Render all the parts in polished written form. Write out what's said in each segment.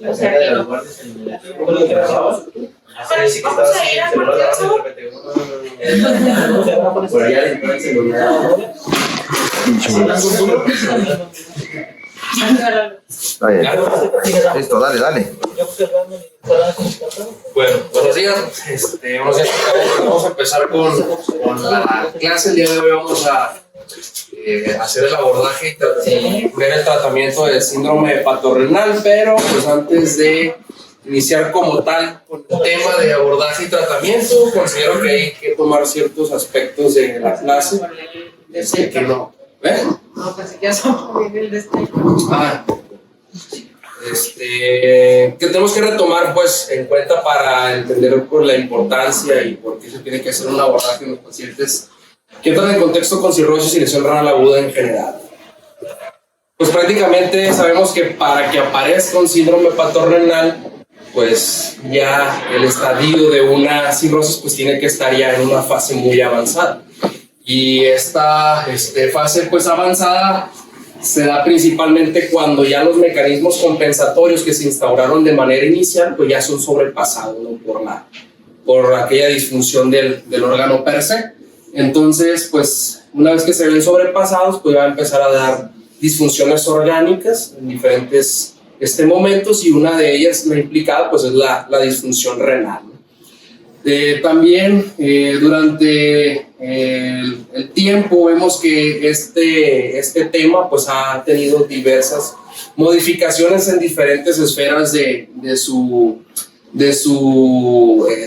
O sea que no. Vamos a ir a por allá de el celular. Está bien. Listo, dale. Bueno, buenos días. Buenos días. Vamos a empezar con la clase. El día de hoy vamos a hacer el abordaje y ver el tratamiento del síndrome hepatorenal, pero pues antes de iniciar como tal con el tema de abordaje y tratamiento, considero que hay que tomar ciertos aspectos de la clase que no. No, pensé que ya somos el de que tenemos que retomar pues en cuenta para entender pues, la importancia y por qué se tiene que hacer un abordaje en los pacientes que entran en contexto con cirrosis y lesión renal aguda en general. Pues prácticamente sabemos que para que aparezca un síndrome hepatorenal, pues ya el estadio de una cirrosis pues tiene que estar ya en una fase muy avanzada. Y esta fase pues avanzada se da principalmente cuando ya los mecanismos compensatorios que se instauraron de manera inicial pues ya son sobrepasados, ¿no? por aquella disfunción del órgano per se. Entonces pues una vez que se ven sobrepasados pues va a empezar a dar disfunciones orgánicas en diferentes momentos, y una de ellas, la implicada, pues es la disfunción renal. También durante el tiempo vemos que este tema pues ha tenido diversas modificaciones en diferentes esferas de su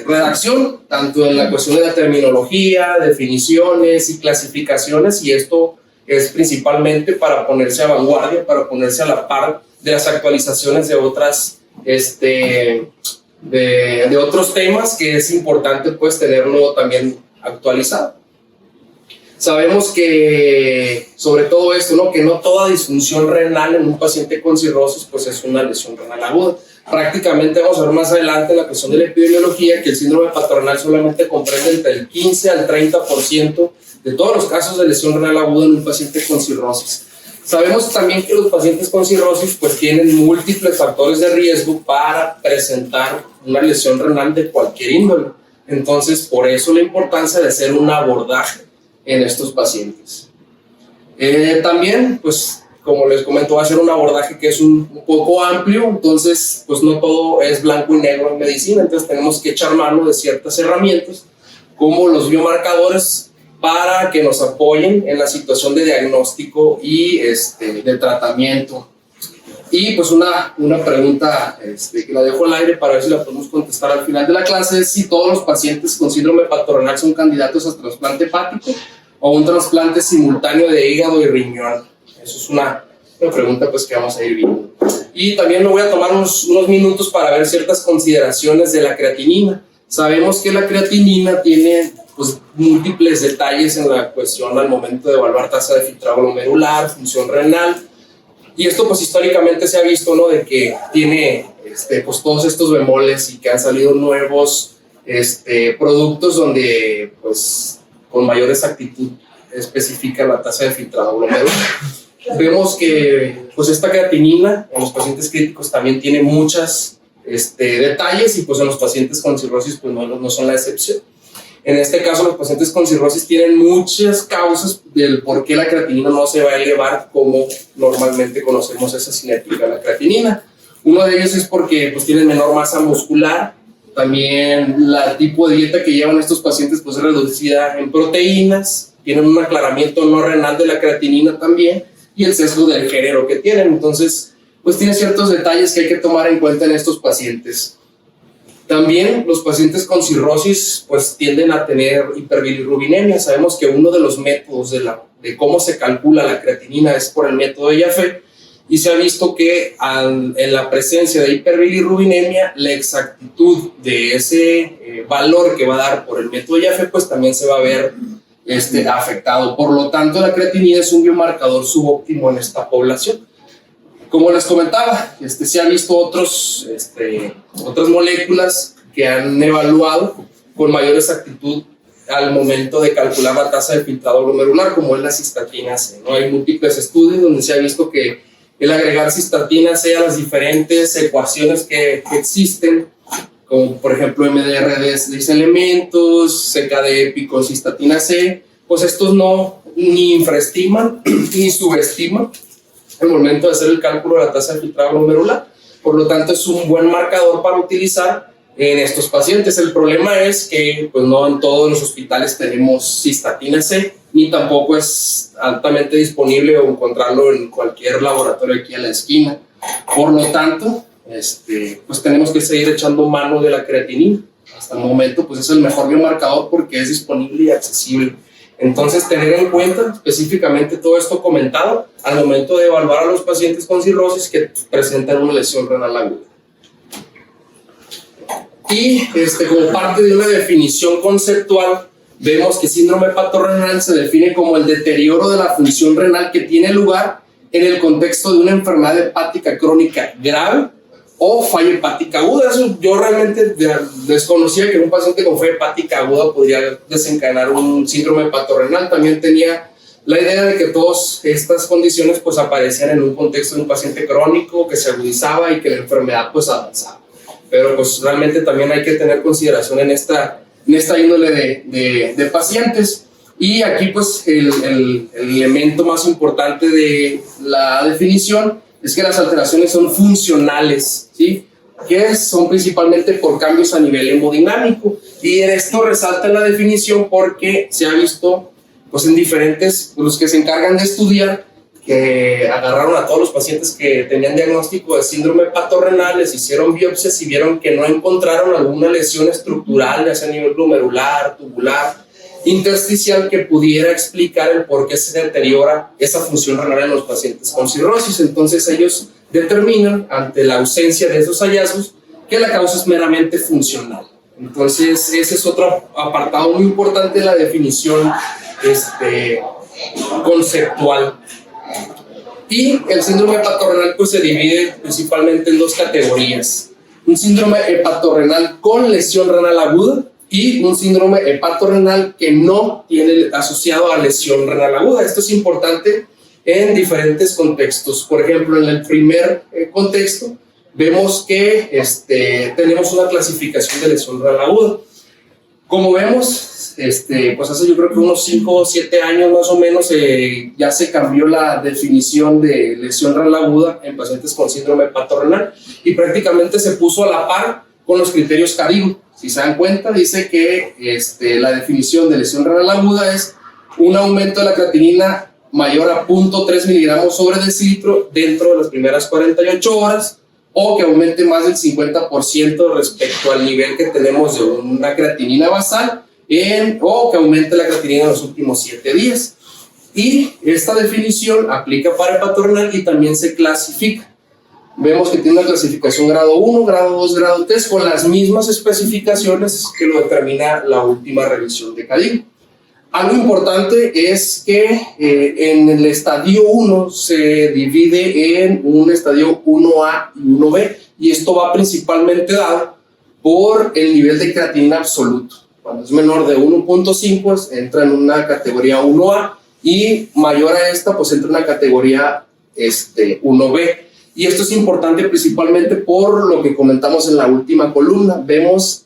redacción, tanto en la cuestión de la terminología, definiciones y clasificaciones, y esto es principalmente para ponerse a vanguardia, para ponerse a la par de las actualizaciones de otras de otros temas, que es importante pues tenerlo también actualizado. Sabemos que sobre todo esto, ¿no? Que no toda disfunción renal en un paciente con cirrosis pues es una lesión renal aguda. Prácticamente vamos a ver más adelante en la cuestión de la epidemiología que el síndrome hepatorenal solamente comprende entre el 15 al 30% de todos los casos de lesión renal aguda en un paciente con cirrosis. Sabemos también que los pacientes con cirrosis pues tienen múltiples factores de riesgo para presentar una lesión renal de cualquier índole. Entonces, por eso la importancia de hacer un abordaje en estos pacientes. También, pues, como les comento, va a ser un abordaje que es un poco amplio, entonces, pues no todo es blanco y negro en medicina, entonces tenemos que echar mano de ciertas herramientas, como los biomarcadores, para que nos apoyen en la situación de diagnóstico y de tratamiento. Y pues una pregunta que la dejo al aire para ver si la podemos contestar al final de la clase es si todos los pacientes con síndrome hepatorenal son candidatos a trasplante hepático o un trasplante simultáneo de hígado y riñón. Eso es una pregunta pues que vamos a ir viendo. Y también me voy a tomar unos minutos para ver ciertas consideraciones de la creatinina. Sabemos que la creatinina tiene pues múltiples detalles en la cuestión al momento de evaluar tasa de filtrado glomerular, función renal, y esto pues históricamente se ha visto, ¿no? De que tiene pues todos estos bemoles y que han salido nuevos productos donde pues con mayor exactitud especifica la tasa de filtrado glomerular. Vemos que pues esta creatinina en los pacientes críticos también tiene muchos detalles, y pues en los pacientes con cirrosis pues no son la excepción. En este caso, los pacientes con cirrosis tienen muchas causas del por qué la creatinina no se va a elevar como normalmente conocemos esa cinética de la creatinina. Uno de ellos es porque pues, tienen menor masa muscular. También el tipo de dieta que llevan estos pacientes pues, es reducida en proteínas. Tienen un aclaramiento no renal de la creatinina también, y el sesgo del género que tienen. Entonces, pues tiene ciertos detalles que hay que tomar en cuenta en estos pacientes. También los pacientes con cirrosis pues tienden a tener hiperbilirrubinemia. Sabemos que uno de los métodos de cómo se calcula la creatinina es por el método de Jaffe, y se ha visto que en la presencia de hiperbilirrubinemia la exactitud de ese valor que va a dar por el método de Jaffe pues también se va a ver afectado. Por lo tanto, la creatinina es un biomarcador subóptimo en esta población. Como les comentaba, se han visto otras moléculas que han evaluado con mayor exactitud al momento de calcular la tasa de filtrado glomerular, como es la cistatina C, ¿no? Hay múltiples estudios donde se ha visto que el agregar cistatina C a las diferentes ecuaciones que existen, como por ejemplo MDR de 6 elementos, CKD épico, cistatina C, pues estos no ni infraestiman ni subestiman el momento de hacer el cálculo de la tasa de filtrado glomerular. Por lo tanto, es un buen marcador para utilizar en estos pacientes. El problema es que pues, no en todos los hospitales tenemos cistatina C, ni tampoco es altamente disponible o encontrarlo en cualquier laboratorio aquí a la esquina. Por lo tanto, pues tenemos que seguir echando mano de la creatinina. Hasta el momento, pues es el mejor biomarcador porque es disponible y accesible. Entonces, tener en cuenta específicamente todo esto comentado al momento de evaluar a los pacientes con cirrosis que presentan una lesión renal aguda. Y como parte de una definición conceptual, vemos que síndrome hepatorenal se define como el deterioro de la función renal que tiene lugar en el contexto de una enfermedad hepática crónica grave o falla hepática aguda. Eso yo realmente desconocía que un paciente con falla hepática aguda podría desencadenar un síndrome hepatorenal. También tenía la idea de que todas estas condiciones pues aparecían en un contexto de un paciente crónico que se agudizaba y que la enfermedad pues avanzaba. Pero pues realmente también hay que tener consideración en esta índole de pacientes. Y aquí pues el elemento más importante de la definición es que las alteraciones son funcionales, ¿sí? Que son principalmente por cambios a nivel hemodinámico. Y en esto resalta la definición porque se ha visto pues en diferentes, los que se encargan de estudiar, que agarraron a todos los pacientes que tenían diagnóstico de síndrome hepatorenal, les hicieron biopsias y vieron que no encontraron alguna lesión estructural, ya sea a nivel glomerular, tubular, intersticial, que pudiera explicar el por qué se deteriora esa función renal en los pacientes con cirrosis. Entonces ellos determinan, ante la ausencia de esos hallazgos, que la causa es meramente funcional. Entonces ese es otro apartado muy importante de la definición conceptual. Y el síndrome hepatorenal pues se divide principalmente en dos categorías: un síndrome hepatorenal con lesión renal aguda y un síndrome hepatorenal que no tiene asociado a lesión renal aguda. Esto es importante en diferentes contextos. Por ejemplo, en el primer contexto vemos que tenemos una clasificación de lesión renal aguda. Como vemos, pues hace yo creo que unos 5 o 7 años más o menos ya se cambió la definición de lesión renal aguda en pacientes con síndrome hepatorenal y prácticamente se puso a la par con los criterios CADIGO. Si se dan cuenta, dice que la definición de lesión renal aguda es un aumento de la creatinina mayor a 0.3 miligramos sobre decilitro dentro de las primeras 48 horas, o que aumente más del 50% respecto al nivel que tenemos de una creatinina basal, o que aumente la creatinina en los últimos 7 días. Y esta definición aplica para hepatorenal y también se clasifica. Vemos que tiene una clasificación grado 1, grado 2, grado 3, con las mismas especificaciones que lo determina la última revisión de CADIGO. Algo importante es que en el estadio 1 se divide en un estadio 1A y 1B, y esto va principalmente dado por el nivel de creatinina absoluto. Cuando es menor de 1.5 entra en una categoría 1A, y mayor a esta pues entra en una categoría 1B. Y esto es importante principalmente por lo que comentamos en la última columna. Vemos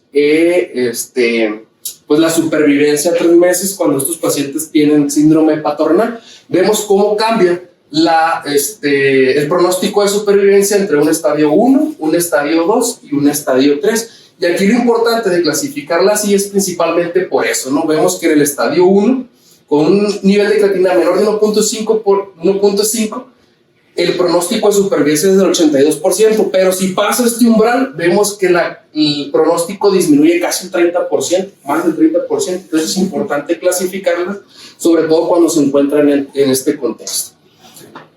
pues la supervivencia a 3 meses cuando estos pacientes tienen síndrome hepatorenal. Vemos cómo cambia el pronóstico de supervivencia entre un estadio 1, un estadio 2 y un estadio 3. Y aquí lo importante de clasificarla así es principalmente por eso, ¿no? Vemos que en el estadio 1, con un nivel de creatinina menor de 1.5 por 1.5, el pronóstico de supervivencia es del 82%, pero si pasa este umbral, vemos que el pronóstico disminuye casi un 30%, más del 30%. Entonces es importante clasificarlas, sobre todo cuando se encuentran en este contexto.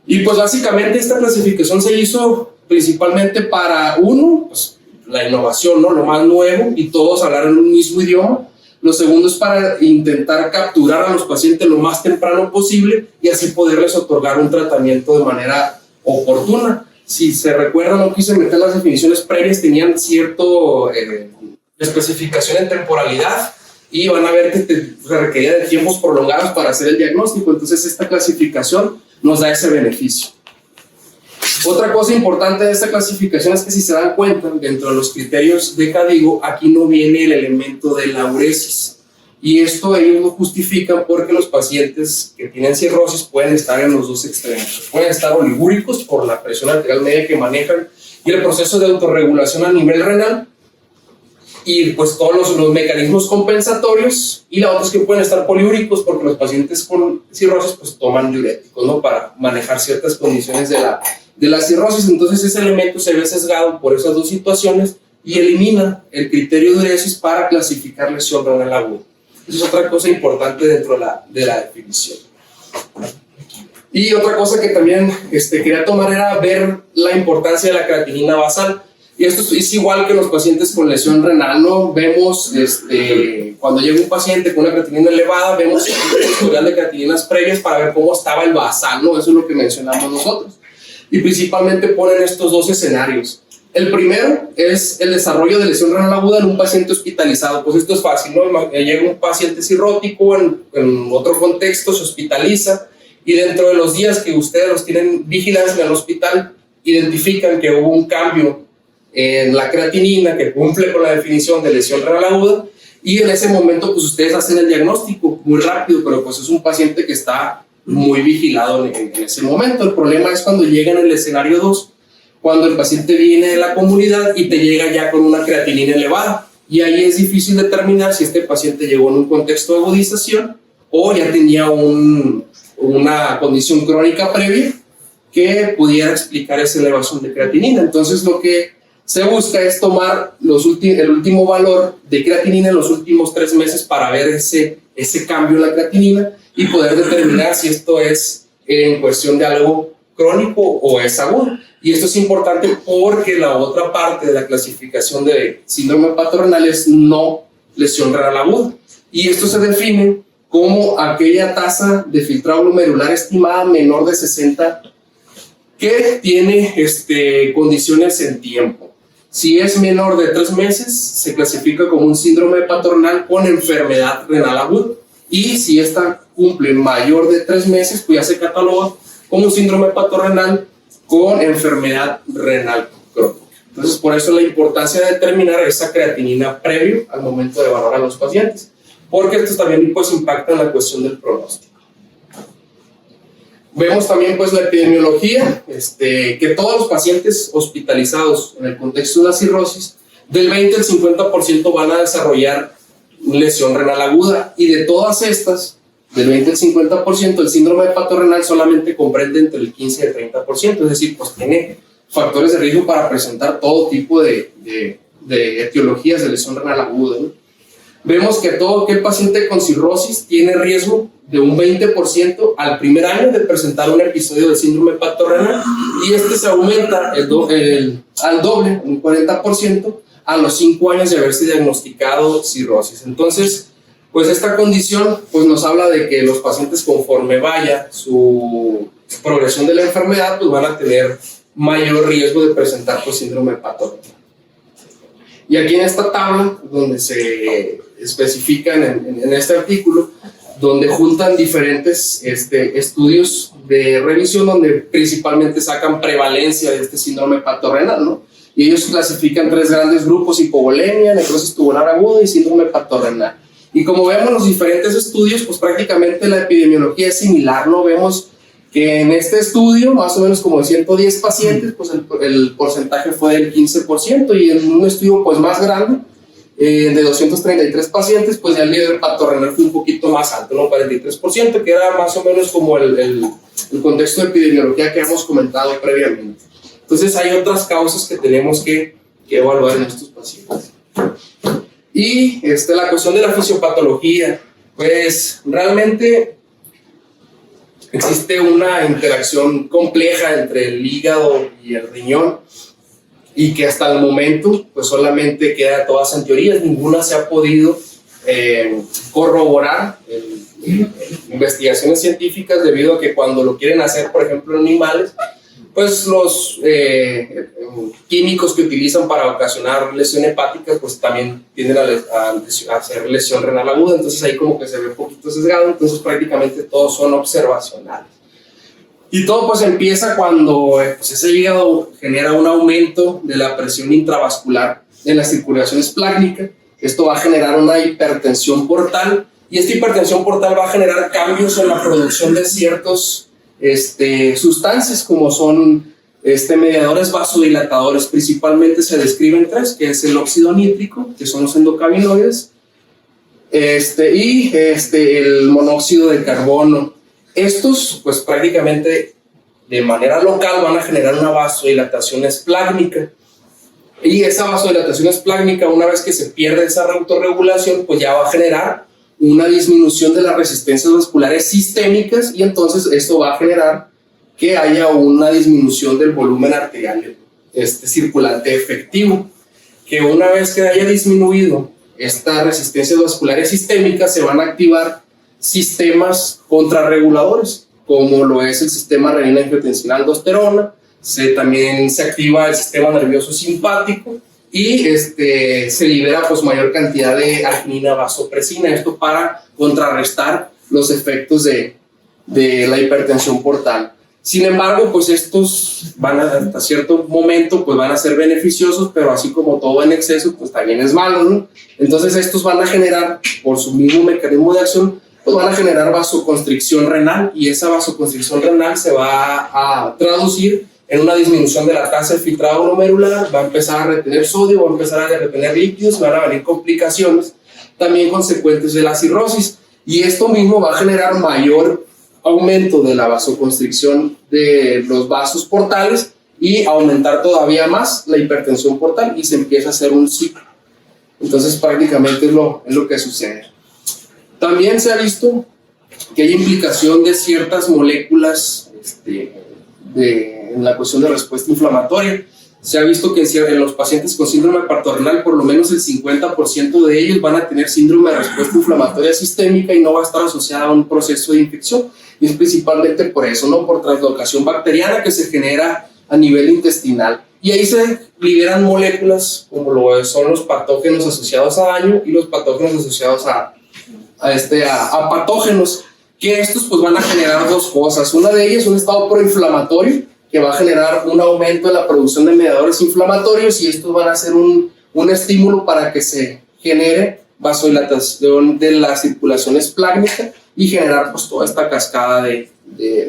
Y pues básicamente esta clasificación se hizo principalmente para, uno, pues, la innovación, ¿no? Lo más nuevo, y todos hablar en un mismo idioma. Lo segundo es para intentar capturar a los pacientes lo más temprano posible y así poderles otorgar un tratamiento de manera oportuna. Si se recuerdan, no quise meter las definiciones previas, tenían cierto especificación en temporalidad y van a ver que se requería de tiempos prolongados para hacer el diagnóstico. Entonces esta clasificación nos da ese beneficio. Otra cosa importante de esta clasificación es que si se dan cuenta, dentro de los criterios de CADIGO, aquí no viene el elemento de la uresis. Y esto ellos lo justifican porque los pacientes que tienen cirrosis pueden estar en los dos extremos. Pueden estar oligúricos por la presión arterial media que manejan y el proceso de autorregulación a nivel renal y pues todos los mecanismos compensatorios, y la otra es que pueden estar poliúricos porque los pacientes con cirrosis pues toman diuréticos, ¿no? Para manejar ciertas condiciones de la cirrosis. Entonces ese elemento se ve sesgado por esas dos situaciones y elimina el criterio de uresis para clasificar lesión renal aguda. Esa es otra cosa importante dentro de la definición. Y otra cosa que también quería tomar era ver la importancia de la creatinina basal. Y esto es igual que los pacientes con lesión renal, ¿no? Vemos, cuando llega un paciente con una creatinina elevada, vemos un historial de creatininas previas para ver cómo estaba el basal, ¿no? Eso es lo que mencionamos nosotros. Y principalmente ponen estos dos escenarios. El primero es el desarrollo de lesión renal aguda en un paciente hospitalizado. Pues esto es fácil, ¿no? Llega un paciente cirrótico en otro contexto, se hospitaliza, y dentro de los días que ustedes los tienen vigilancia en el hospital, identifican que hubo un cambio en la creatinina que cumple con la definición de lesión renal aguda, y en ese momento pues ustedes hacen el diagnóstico muy rápido, pero pues es un paciente que está muy vigilado en ese momento. El problema es cuando llega en el escenario 2, cuando el paciente viene de la comunidad y te llega ya con una creatinina elevada, y ahí es difícil determinar si este paciente llegó en un contexto de agudización o ya tenía una condición crónica previa que pudiera explicar esa elevación de creatinina. Entonces lo que se busca es tomar el último valor de creatinina en los últimos 3 meses para ver ese cambio en la creatinina y poder determinar si esto es en cuestión de algo crónico o es agudo. Y esto es importante porque la otra parte de la clasificación de síndrome hepatorenal es no lesión renal aguda. Y esto se define como aquella tasa de filtrado glomerular estimada menor de 60 que tiene condiciones en tiempo. Si es menor de 3 meses, se clasifica como un síndrome hepatorenal con enfermedad renal aguda. Y si esta cumple mayor de 3 meses, pues ya se cataloga como un síndrome hepatorenal con enfermedad renal crónica. Entonces, por eso la importancia de determinar esa creatinina previo al momento de evaluar a los pacientes, porque esto también pues impacta en la cuestión del pronóstico. Vemos también pues la epidemiología, que todos los pacientes hospitalizados en el contexto de la cirrosis, del 20 al 50% van a desarrollar lesión renal aguda, y de todas estas, del 20 al 50%, el síndrome hepatorenal solamente comprende entre el 15 y el 30%, es decir, pues tiene factores de riesgo para presentar todo tipo de etiologías de lesión renal aguda, ¿no? Vemos que todo aquel paciente con cirrosis tiene riesgo de un 20% al primer año de presentar un episodio de síndrome hepatorenal, y se aumenta al doble, un 40%, a los 5 años de haberse diagnosticado cirrosis. Entonces, pues esta condición pues nos habla de que los pacientes, conforme vaya su progresión de la enfermedad, pues van a tener mayor riesgo de presentar pues síndrome hepatorenal. Y aquí en esta tabla, donde se especifican en este artículo, donde juntan diferentes estudios de revisión, donde principalmente sacan prevalencia de este síndrome hepatorenal, ¿no? Y ellos clasifican 3 grandes grupos: hipovolemia, necrosis tubular aguda y síndrome hepatorenal. Y como vemos en los diferentes estudios, pues prácticamente la epidemiología es similar, ¿no? Vemos que en este estudio, más o menos como de 110 pacientes, pues el porcentaje fue del 15%, y en un estudio pues más grande, de 233 pacientes, pues ya el líder hepatorenal fue un poquito más alto, ¿no? 43%, que era más o menos como el contexto de epidemiología que hemos comentado previamente. Entonces hay otras causas que tenemos que evaluar en estos pacientes. Y la cuestión de la fisiopatología, pues realmente existe una interacción compleja entre el hígado y el riñón, y que hasta el momento pues solamente queda todas en teorías, ninguna se ha podido corroborar en investigaciones científicas, debido a que cuando lo quieren hacer, por ejemplo, en animales, pues los químicos que utilizan para ocasionar lesión hepática pues también tienden a hacer lesión renal aguda. Entonces ahí como que se ve un poquito sesgado. Entonces prácticamente todos son observacionales. Y todo pues empieza cuando pues, ese hígado genera un aumento de la presión intravascular en la circulación esplácnica. Esto va a generar una hipertensión portal y esta hipertensión portal va a generar cambios en la producción de ciertos sustancias como son mediadores vasodilatadores. Principalmente se describen 3, que es el óxido nítrico, que son los endocannabinoides, y el monóxido de carbono. Estos, pues prácticamente de manera local van a generar una vasodilatación esplácnica. Y esa vasodilatación esplácnica, una vez que se pierde esa autorregulación, pues ya va a generar una disminución de las resistencias vasculares sistémicas y entonces esto va a generar que haya una disminución del volumen arterial circulante efectivo. Que una vez que haya disminuido estas resistencias vasculares sistémicas, se van a activar sistemas contrarreguladores, como lo es el sistema renina-angiotensina-aldosterona. También se activa el sistema nervioso simpático y se libera pues mayor cantidad de arginina vasopresina, esto para contrarrestar los efectos de la hipertensión portal. Sin embargo, pues estos van hasta cierto momento pues van a ser beneficiosos, pero así como todo en exceso pues también es malo, ¿no? Entonces estos van a generar, por su mismo mecanismo de acción, pues van a generar vasoconstricción renal y esa vasoconstricción renal se va a traducir en una disminución de la tasa de filtrado glomerular, va a empezar a retener sodio, va a empezar a retener líquidos, van a venir complicaciones también consecuentes de la cirrosis y esto mismo va a generar mayor aumento de la vasoconstricción de los vasos portales y aumentar todavía más la hipertensión portal y se empieza a hacer un ciclo. Entonces prácticamente es lo que sucede. También se ha visto que hay implicación de ciertas moléculas en la cuestión de respuesta inflamatoria. Se ha visto que en los pacientes con síndrome hepatorenal, por lo menos el 50% de ellos van a tener síndrome de respuesta inflamatoria sistémica y no va a estar asociada a un proceso de infección. Y es principalmente por eso, ¿no? Por translocación bacteriana que se genera a nivel intestinal. Y ahí se liberan moléculas como lo son los patógenos asociados a daño y los patógenos asociados a patógenos, que estos pues van a generar dos cosas. Una de ellas, un estado proinflamatorio, que va a generar un aumento de la producción de mediadores inflamatorios y estos van a ser un estímulo para que se genere vasodilatación de la circulación esplácnica y generar pues toda esta cascada de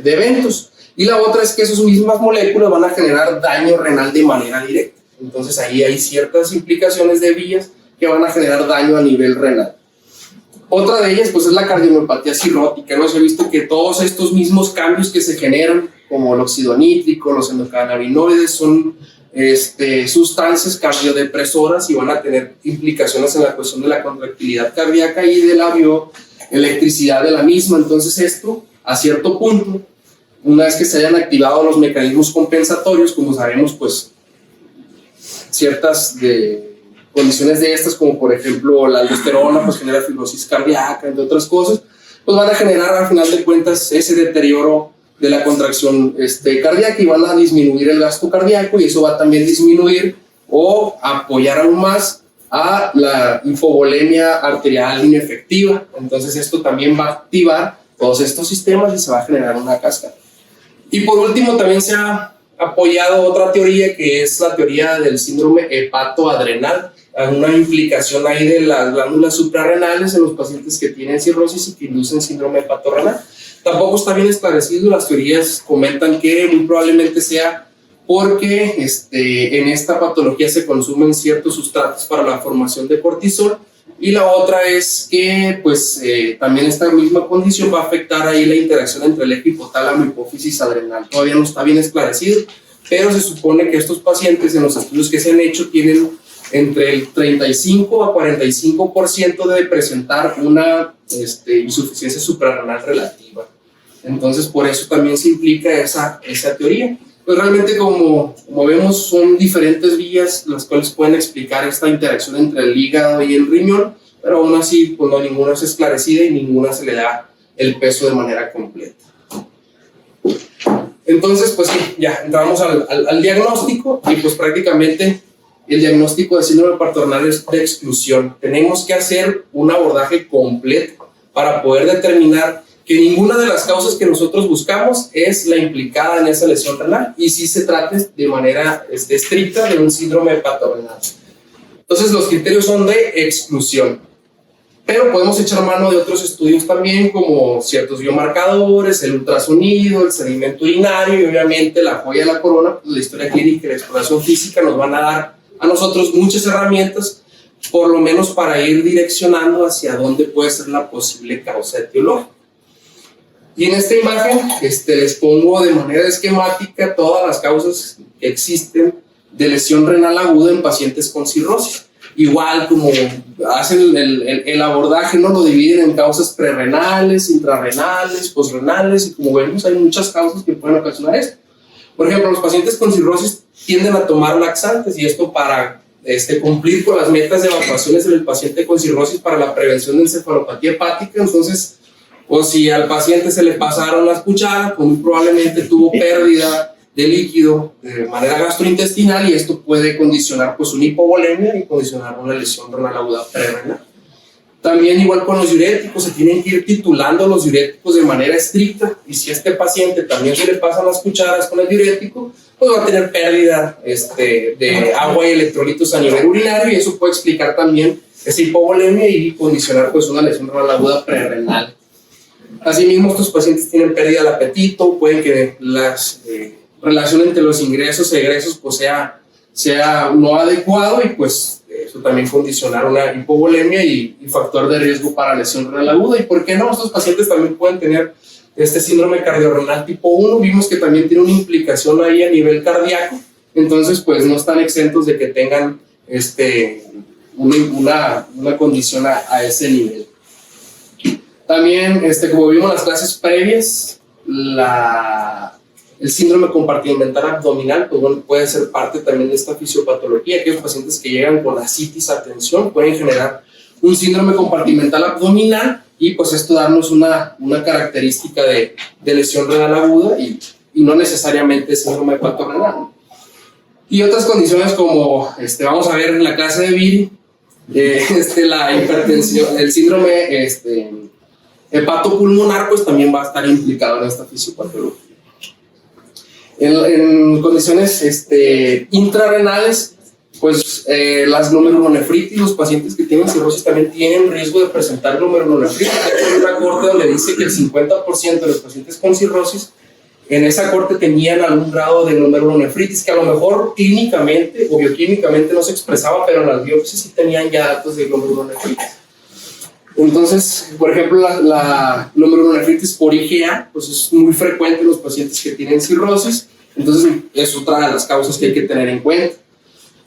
eventos. Y la otra es que esas mismas moléculas van a generar daño renal de manera directa. Entonces ahí hay ciertas implicaciones de vías que van a generar daño a nivel renal. Otra de ellas pues es la cardiomiopatía cirrótica, ¿no? Se ha visto que todos estos mismos cambios que se generan, como el óxido nítrico, los endocannabinoides, son sustancias cardiodepresoras y van a tener implicaciones en la cuestión de la contractilidad cardíaca y de la bioelectricidad de la misma. Entonces esto, a cierto punto, una vez que se hayan activado los mecanismos compensatorios, como sabemos, pues ciertas condiciones de estas, como por ejemplo la aldosterona, pues genera fibrosis cardíaca, entre otras cosas, pues van a generar al final de cuentas ese deterioro de la contracción cardíaca y van a disminuir el gasto cardíaco y eso va a también disminuir o apoyar aún más a la hipovolemia arterial inefectiva. Entonces esto también va a activar todos estos sistemas y se va a generar una cascada. Y por último también se ha apoyado otra teoría que es la teoría del síndrome hepatoadrenal, una implicación ahí de las glándulas suprarrenales en los pacientes que tienen cirrosis y que inducen síndrome hepatorenal. Tampoco está bien esclarecido, las teorías comentan que muy probablemente sea porque en esta patología se consumen ciertos sustratos para la formación de cortisol y la otra es que pues también esta misma condición va a afectar ahí la interacción entre el eje hipotálamo y hipófisis adrenal. Todavía no está bien esclarecido, pero se supone que estos pacientes en los estudios que se han hecho tienen entre el 35 a 45% de presentar una insuficiencia suprarrenal relativa. Entonces, por eso también se implica esa teoría. Pues realmente, como vemos, son diferentes vías las cuales pueden explicar esta interacción entre el hígado y el riñón, pero aún así, pues no, ninguna es esclarecida y ninguna se le da el peso de manera completa. Entonces, pues sí, ya entramos al diagnóstico y pues prácticamente el diagnóstico de síndrome hepatorenal es de exclusión. Tenemos que hacer un abordaje completo para poder determinar que ninguna de las causas que nosotros buscamos es la implicada en esa lesión renal y sí se trate de manera estricta de un síndrome hepatorenal. Entonces los criterios son de exclusión, pero podemos echar mano de otros estudios también, como ciertos biomarcadores, el ultrasonido, el sedimento urinario y obviamente la joya de la corona, pues la historia clínica y la exploración física nos van a dar a nosotros muchas herramientas, por lo menos para ir direccionando hacia dónde puede ser la posible causa etiológica. Y en esta imagen les pongo de manera esquemática todas las causas que existen de lesión renal aguda en pacientes con cirrosis. Igual como hacen el abordaje, ¿no? Lo dividen en causas prerrenales, intrarrenales, posrenales, y como vemos hay muchas causas que pueden ocasionar esto. Por ejemplo, los pacientes con cirrosis tienden a tomar laxantes y esto para cumplir con las metas de evacuaciones en el paciente con cirrosis para la prevención de encefalopatía hepática. Entonces, o si al paciente se le pasaron las cucharas, pues muy probablemente tuvo pérdida de líquido de manera gastrointestinal y esto puede condicionar pues una hipovolemia y condicionar una lesión renal aguda prerrenal. También igual con los diuréticos, se tienen que ir titulando los diuréticos de manera estricta y si a este paciente también se le pasan las cucharas con el diurético, pues va a tener pérdida de agua y electrolitos a nivel urinario y eso puede explicar también esa hipovolemia y condicionar pues una lesión renal aguda prerrenal. Asimismo, estos pacientes tienen pérdida del apetito, pueden que la relación entre los ingresos e egresos pues sea no adecuado y pues eso también condicionar una hipovolemia y factor de riesgo para lesión renal aguda. ¿Y por qué no? Estos pacientes también pueden tener síndrome cardiorrenal tipo 1. Vimos que también tiene una implicación ahí a nivel cardíaco, entonces pues no están exentos de que tengan una condición a ese nivel. También, como vimos en las clases previas, el síndrome compartimental abdominal pues, bueno, puede ser parte también de esta fisiopatología. Aquellos pacientes que llegan con ascitis a tensión pueden generar un síndrome compartimental abdominal y pues esto darnos una característica de lesión renal aguda y no necesariamente síndrome hepatorenal. Y otras condiciones como, vamos a ver en la clase de Viri, la hipertensión, el síndrome hepatopulmonar pues también va a estar implicado en esta fisiopatología. En condiciones intrarrenales, pues las glomerulonefritis, los pacientes que tienen cirrosis también tienen riesgo de presentar glomerulonefritis. Hay una corte donde dice que el 50% de los pacientes con cirrosis en esa corte tenían algún grado de glomerulonefritis que a lo mejor clínicamente o bioquímicamente no se expresaba, pero en las biopsias sí tenían ya datos de glomerulonefritis. Entonces, por ejemplo, la glomerulonefritis por IgA pues es muy frecuente en los pacientes que tienen cirrosis, entonces es otra de las causas que hay que tener en cuenta.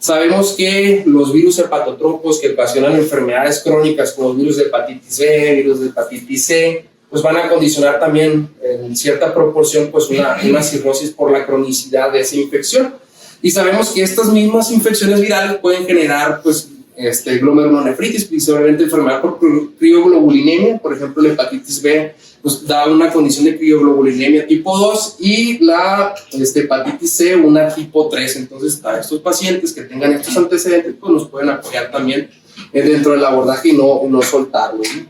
Sabemos que los virus hepatotropos que ocasionan enfermedades crónicas como los virus de hepatitis B, virus de hepatitis C, pues van a condicionar también en cierta proporción pues una cirrosis por la cronicidad de esa infección. Y sabemos que estas mismas infecciones virales pueden generar pues glomerulonefritis, principalmente enfermedad por crioglobulinemia. Por ejemplo, la hepatitis B pues, da una condición de crioglobulinemia tipo 2 y la hepatitis C una tipo 3. Entonces, a estos pacientes que tengan estos antecedentes pues, nos pueden apoyar también dentro del abordaje y no soltarlo, ¿sí?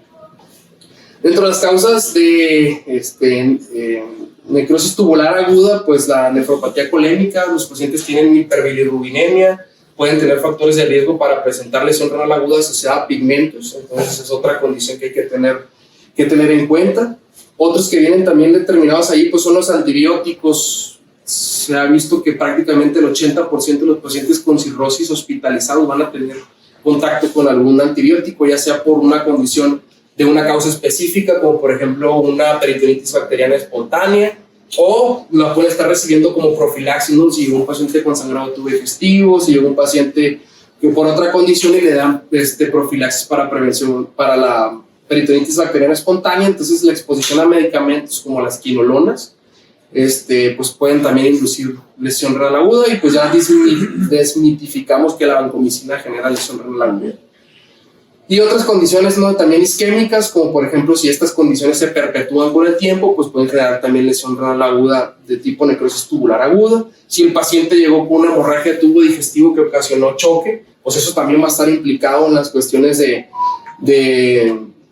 Dentro de las causas de necrosis tubular aguda, pues la nefropatía colémica, los pacientes tienen hiperbilirrubinemia, pueden tener factores de riesgo para presentar lesión renal aguda asociada a pigmentos, entonces es otra condición que hay que tener en cuenta. Otros que vienen también determinados ahí pues son los antibióticos. Se ha visto que prácticamente el 80% de los pacientes con cirrosis hospitalizados van a tener contacto con algún antibiótico, ya sea por una condición de una causa específica, como por ejemplo una peritonitis bacteriana espontánea, o la puede estar recibiendo como profilaxis, ¿no? Si llegó un paciente con sangrado tubo digestivo, si llegó un paciente que por otra condición y le dan profilaxis para prevención para la peritonitis bacteriana espontánea, entonces la exposición a medicamentos como las quinolonas pues pueden también inducir lesión renal aguda y pues ya desmitificamos que la vancomicina genera lesión renal aguda. Y otras condiciones, ¿no? También isquémicas, como por ejemplo si estas condiciones se perpetúan con el tiempo, pues pueden generar también lesión renal aguda de tipo necrosis tubular aguda. Si el paciente llegó con una hemorragia de tubo digestivo que ocasionó choque, pues eso también va a estar implicado en las cuestiones de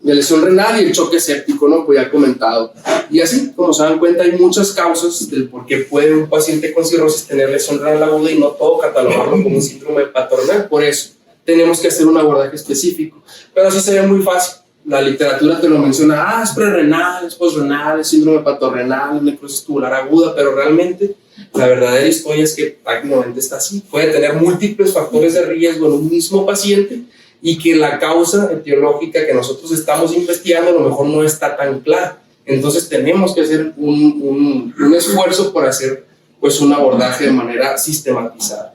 de lesión renal y el choque séptico, ¿no? Pues ya he comentado. Y así, como se dan cuenta, hay muchas causas del por qué puede un paciente con cirrosis tener lesión renal aguda y no todo catalogarlo como un síndrome hepatorenal. Por eso tenemos que hacer un abordaje específico. Pero así sería muy fácil. La literatura te lo menciona, es prerrenal, es posrenal, es síndrome hepatorenal, es necrosis tubular aguda, pero realmente la verdadera historia es que prácticamente está así. Puede tener múltiples factores de riesgo en un mismo paciente y que la causa etiológica que nosotros estamos investigando a lo mejor no está tan clara. Entonces tenemos que hacer un esfuerzo por hacer pues un abordaje de manera sistematizada.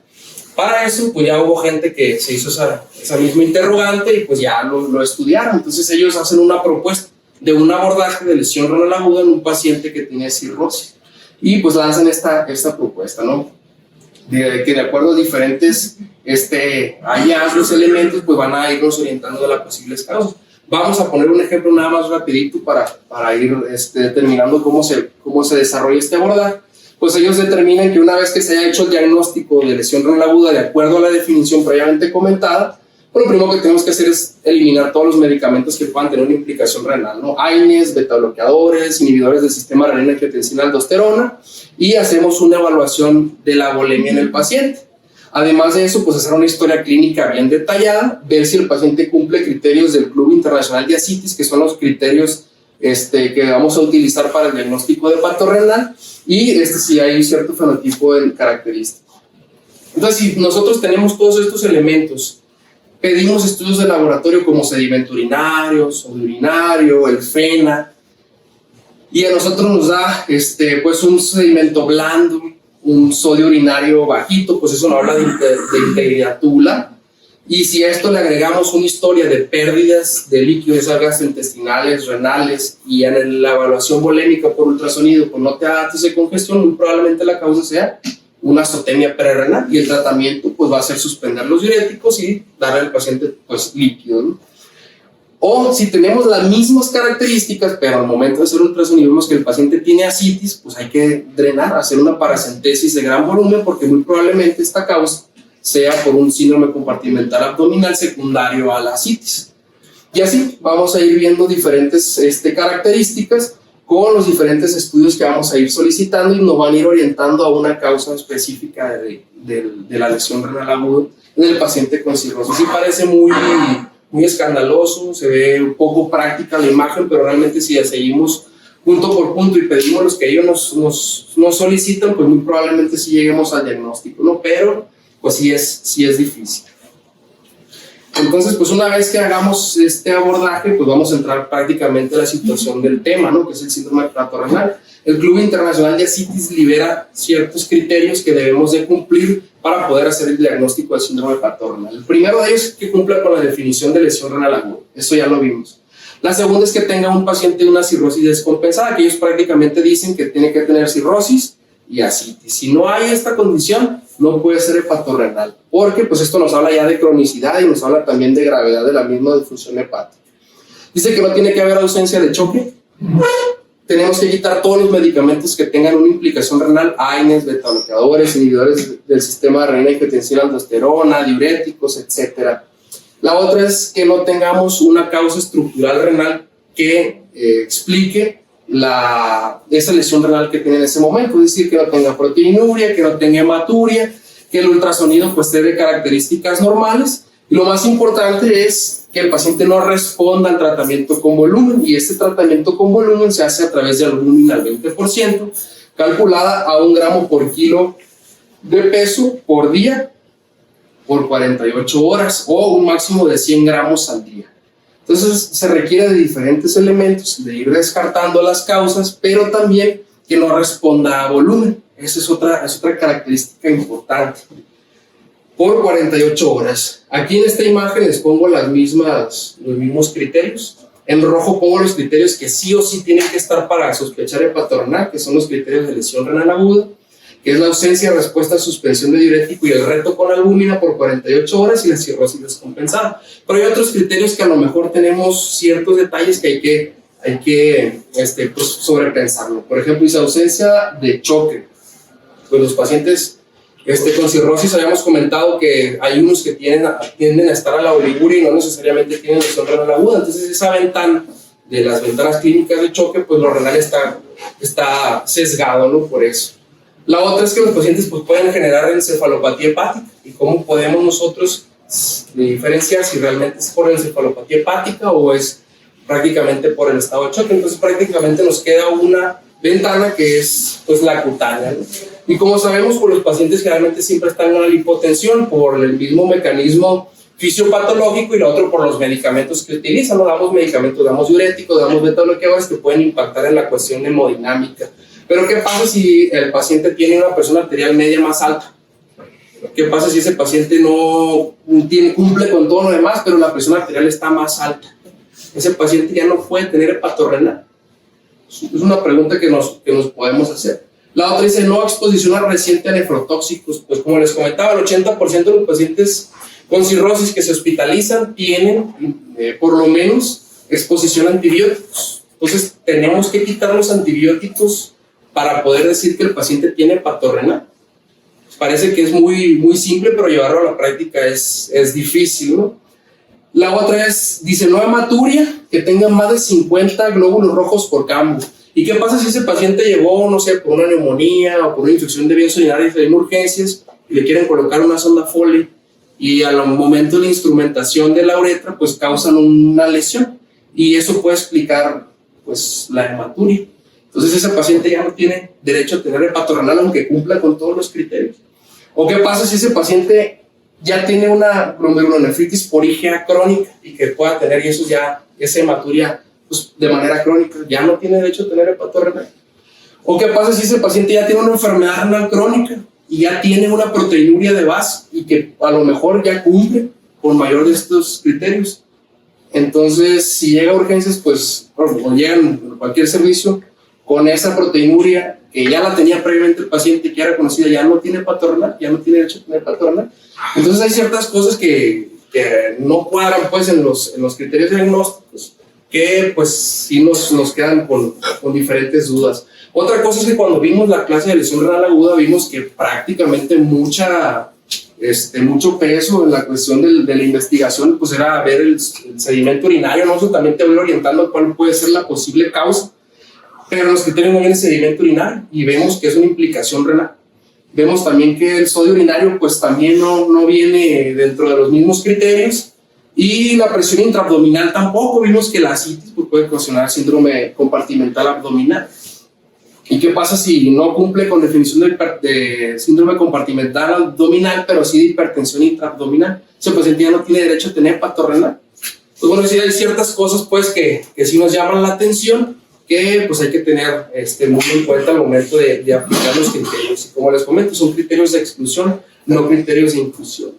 Para eso, pues ya hubo gente que se hizo esa misma interrogante y pues ya lo estudiaron. Entonces ellos hacen una propuesta de un abordaje de lesión renal aguda en un paciente que tiene cirrosis. Y pues lanzan esta propuesta, ¿no? Que de acuerdo a diferentes hallazgos, elementos, pues van a irnos orientando de las posibles causas. Vamos a poner un ejemplo nada más rapidito para ir determinando cómo se desarrolla este abordaje. Pues ellos determinan que una vez que se haya hecho el diagnóstico de lesión renal aguda de acuerdo a la definición previamente comentada, pues lo primero que tenemos que hacer es eliminar todos los medicamentos que puedan tener una implicación renal, ¿no? AINES, betabloqueadores, inhibidores del sistema renina-angiotensina-aldosterona, y hacemos una evaluación de la volemia en el paciente. Además de eso, pues hacer una historia clínica bien detallada, ver si el paciente cumple criterios del Club Internacional de Ascitis, que son los criterios que vamos a utilizar para el diagnóstico de hepatorenal, y si hay cierto fenotipo característico. Entonces, si nosotros tenemos todos estos elementos, pedimos estudios de laboratorio como sedimento urinario, sodio urinario, el FENA, y a nosotros nos da pues un sedimento blando, un sodio urinario bajito, pues eso nos habla de integridad tubular. Y si a esto le agregamos una historia de pérdidas de líquidos gastrointestinales, renales, y en la evaluación volémica por ultrasonido con nota de datos de congestión, muy probablemente la causa sea una azotemia prerrenal, y el tratamiento pues va a ser suspender los diuréticos y darle al paciente pues líquido, ¿no? O si tenemos las mismas características, pero al momento de hacer ultrasonido vemos que el paciente tiene ascitis, pues hay que drenar, hacer una paracentesis de gran volumen, porque muy probablemente esta causa sea por un síndrome compartimental abdominal secundario a la ascitis. Y así vamos a ir viendo diferentes características con los diferentes estudios que vamos a ir solicitando, y nos van a ir orientando a una causa específica de la lesión renal aguda en el paciente con cirrosis. Sí parece muy escandaloso, se ve un poco práctica la imagen, pero realmente si ya seguimos punto por punto y pedimos los que ellos nos solicitan, pues muy probablemente sí lleguemos al diagnóstico, ¿no? Pero pues sí es difícil. Entonces, pues una vez que hagamos este abordaje, pues vamos a entrar prácticamente a la situación del tema, ¿no? Que es el síndrome hepatorenal. El Club Internacional de Ascitis libera ciertos criterios que debemos de cumplir para poder hacer el diagnóstico del síndrome hepatorenal. El primero de ellos es que cumpla con la definición de lesión renal aguda. Eso ya lo vimos. La segunda es que tenga un paciente una cirrosis descompensada, que ellos prácticamente dicen que tiene que tener cirrosis y ascitis. Si no hay esta condición, no puede ser hepatorenal, porque pues esto nos habla ya de cronicidad y nos habla también de gravedad de la misma disfunción hepática. Dice que no tiene que haber ausencia de choque. Tenemos que quitar todos los medicamentos que tengan una implicación renal, AINES, betabloqueadores, inhibidores del sistema renina-angiotensina-aldosterona, diuréticos, etc. La otra es que no tengamos una causa estructural renal que explique esa lesión renal que tiene en ese momento, es decir, que no tenga proteinuria, que no tenga hematuria, que el ultrasonido pues esté de características normales, y lo más importante es que el paciente no responda al tratamiento con volumen, y este tratamiento con volumen se hace a través de albúmina al 20%, calculada a 1 gramo por kilo de peso por día por 48 horas, o un máximo de 100 gramos al día. Entonces se requiere de diferentes elementos, de ir descartando las causas, pero también que no responda a volumen. Esa es otra característica importante. Por 48 horas. Aquí en esta imagen les pongo los mismos criterios. En rojo pongo los criterios que sí o sí tienen que estar para sospechar hepatorenal, que son los criterios de lesión renal aguda, que es la ausencia de respuesta a suspensión de diurético y el reto con albúmina por 48 horas y la cirrosis descompensada. Pero hay otros criterios que a lo mejor tenemos ciertos detalles que hay que pues, sobrepensarlo. Por ejemplo, esa ausencia de choque. Pues los pacientes Con cirrosis habíamos comentado que hay unos que tienden a estar a la oliguria y no necesariamente tienen lesión renal aguda. Entonces esa ventana de las ventanas clínicas de choque, pues lo renal está sesgado, ¿no? Por eso. La otra es que los pacientes pues, pueden generar encefalopatía hepática. ¿Y cómo podemos nosotros diferenciar si realmente es por encefalopatía hepática o es prácticamente por el estado de choque? Entonces prácticamente nos queda una ventana que es pues la cutánea, ¿no? Y como sabemos, pues los pacientes generalmente siempre están en la hipotensión por el mismo mecanismo fisiopatológico y lo otro por los medicamentos que utilizan, ¿no? Damos medicamentos, damos diuréticos, damos beta-bloqueadores que pueden impactar en la cuestión de hemodinámica. Pero ¿qué pasa si el paciente tiene una presión arterial media más alta? ¿Qué pasa si ese paciente no cumple con todo lo demás, pero la presión arterial está más alta? Ese paciente ya no puede tener hepatorrenal. Es una pregunta que nos podemos hacer. La otra dice, no exposición reciente a nefrotóxicos. Pues como les comentaba, el 80% de los pacientes con cirrosis que se hospitalizan tienen por lo menos exposición a antibióticos. Entonces tenemos que quitar los antibióticos para poder decir que el paciente tiene hepatorrenal. Parece que es muy simple, pero llevarlo a la práctica es difícil, ¿no? La otra es, dice, no hematuria que tenga más de 50 glóbulos rojos por cambio. ¿Y qué pasa si ese paciente llegó, no sé, por una neumonía o por una infección de vías urinarias en urgencias y le quieren colocar una sonda Foley y al momento de la instrumentación de la uretra pues causan una lesión y eso puede explicar pues la hematuria? Entonces ese paciente ya no tiene derecho a tener hepatorrenal aunque cumpla con todos los criterios. ¿O qué pasa si ese paciente ya tiene una glomerulonefritis por IgA crónica y que pueda tener, y eso ya, esa hematuria pues, de manera crónica, ya no tiene derecho a tener hepatorrenal? ¿O qué pasa si ese paciente ya tiene una enfermedad renal crónica y ya tiene una proteinuria de base y que a lo mejor ya cumple con mayor de estos criterios? Entonces, si llega a urgencias, pues, o llegan a cualquier servicio con esa proteinuria que ya la tenía previamente el paciente, que era conocida, ya no tiene hepatorrenal, ya no tiene derecho a tener hepatorrenal. Entonces hay ciertas cosas que no cuadran pues en los criterios diagnósticos que pues sí nos quedan con diferentes dudas. Otra cosa es que cuando vimos la clase de lesión renal aguda vimos que prácticamente mucho peso en la cuestión de la investigación pues era ver el sedimento urinario, ¿no? Eso también te voy orientando a cuál puede ser la posible causa, pero en los criterios no viene sedimento urinario y vemos que es una implicación renal. Vemos también que el sodio urinario pues también no viene dentro de los mismos criterios y la presión intraabdominal tampoco. Vimos que la ascitis pues, puede ocasionar síndrome compartimental abdominal. ¿Y qué pasa si no cumple con definición de síndrome compartimental abdominal, pero sí de hipertensión intraabdominal? Ese paciente ya no tiene derecho a tener hepatorrenal. Pues bueno, sí hay ciertas cosas pues que sí nos llaman la atención, que pues hay que tener muy en cuenta al momento de aplicar los criterios. Y como les comento, son criterios de exclusión, no criterios de inclusión.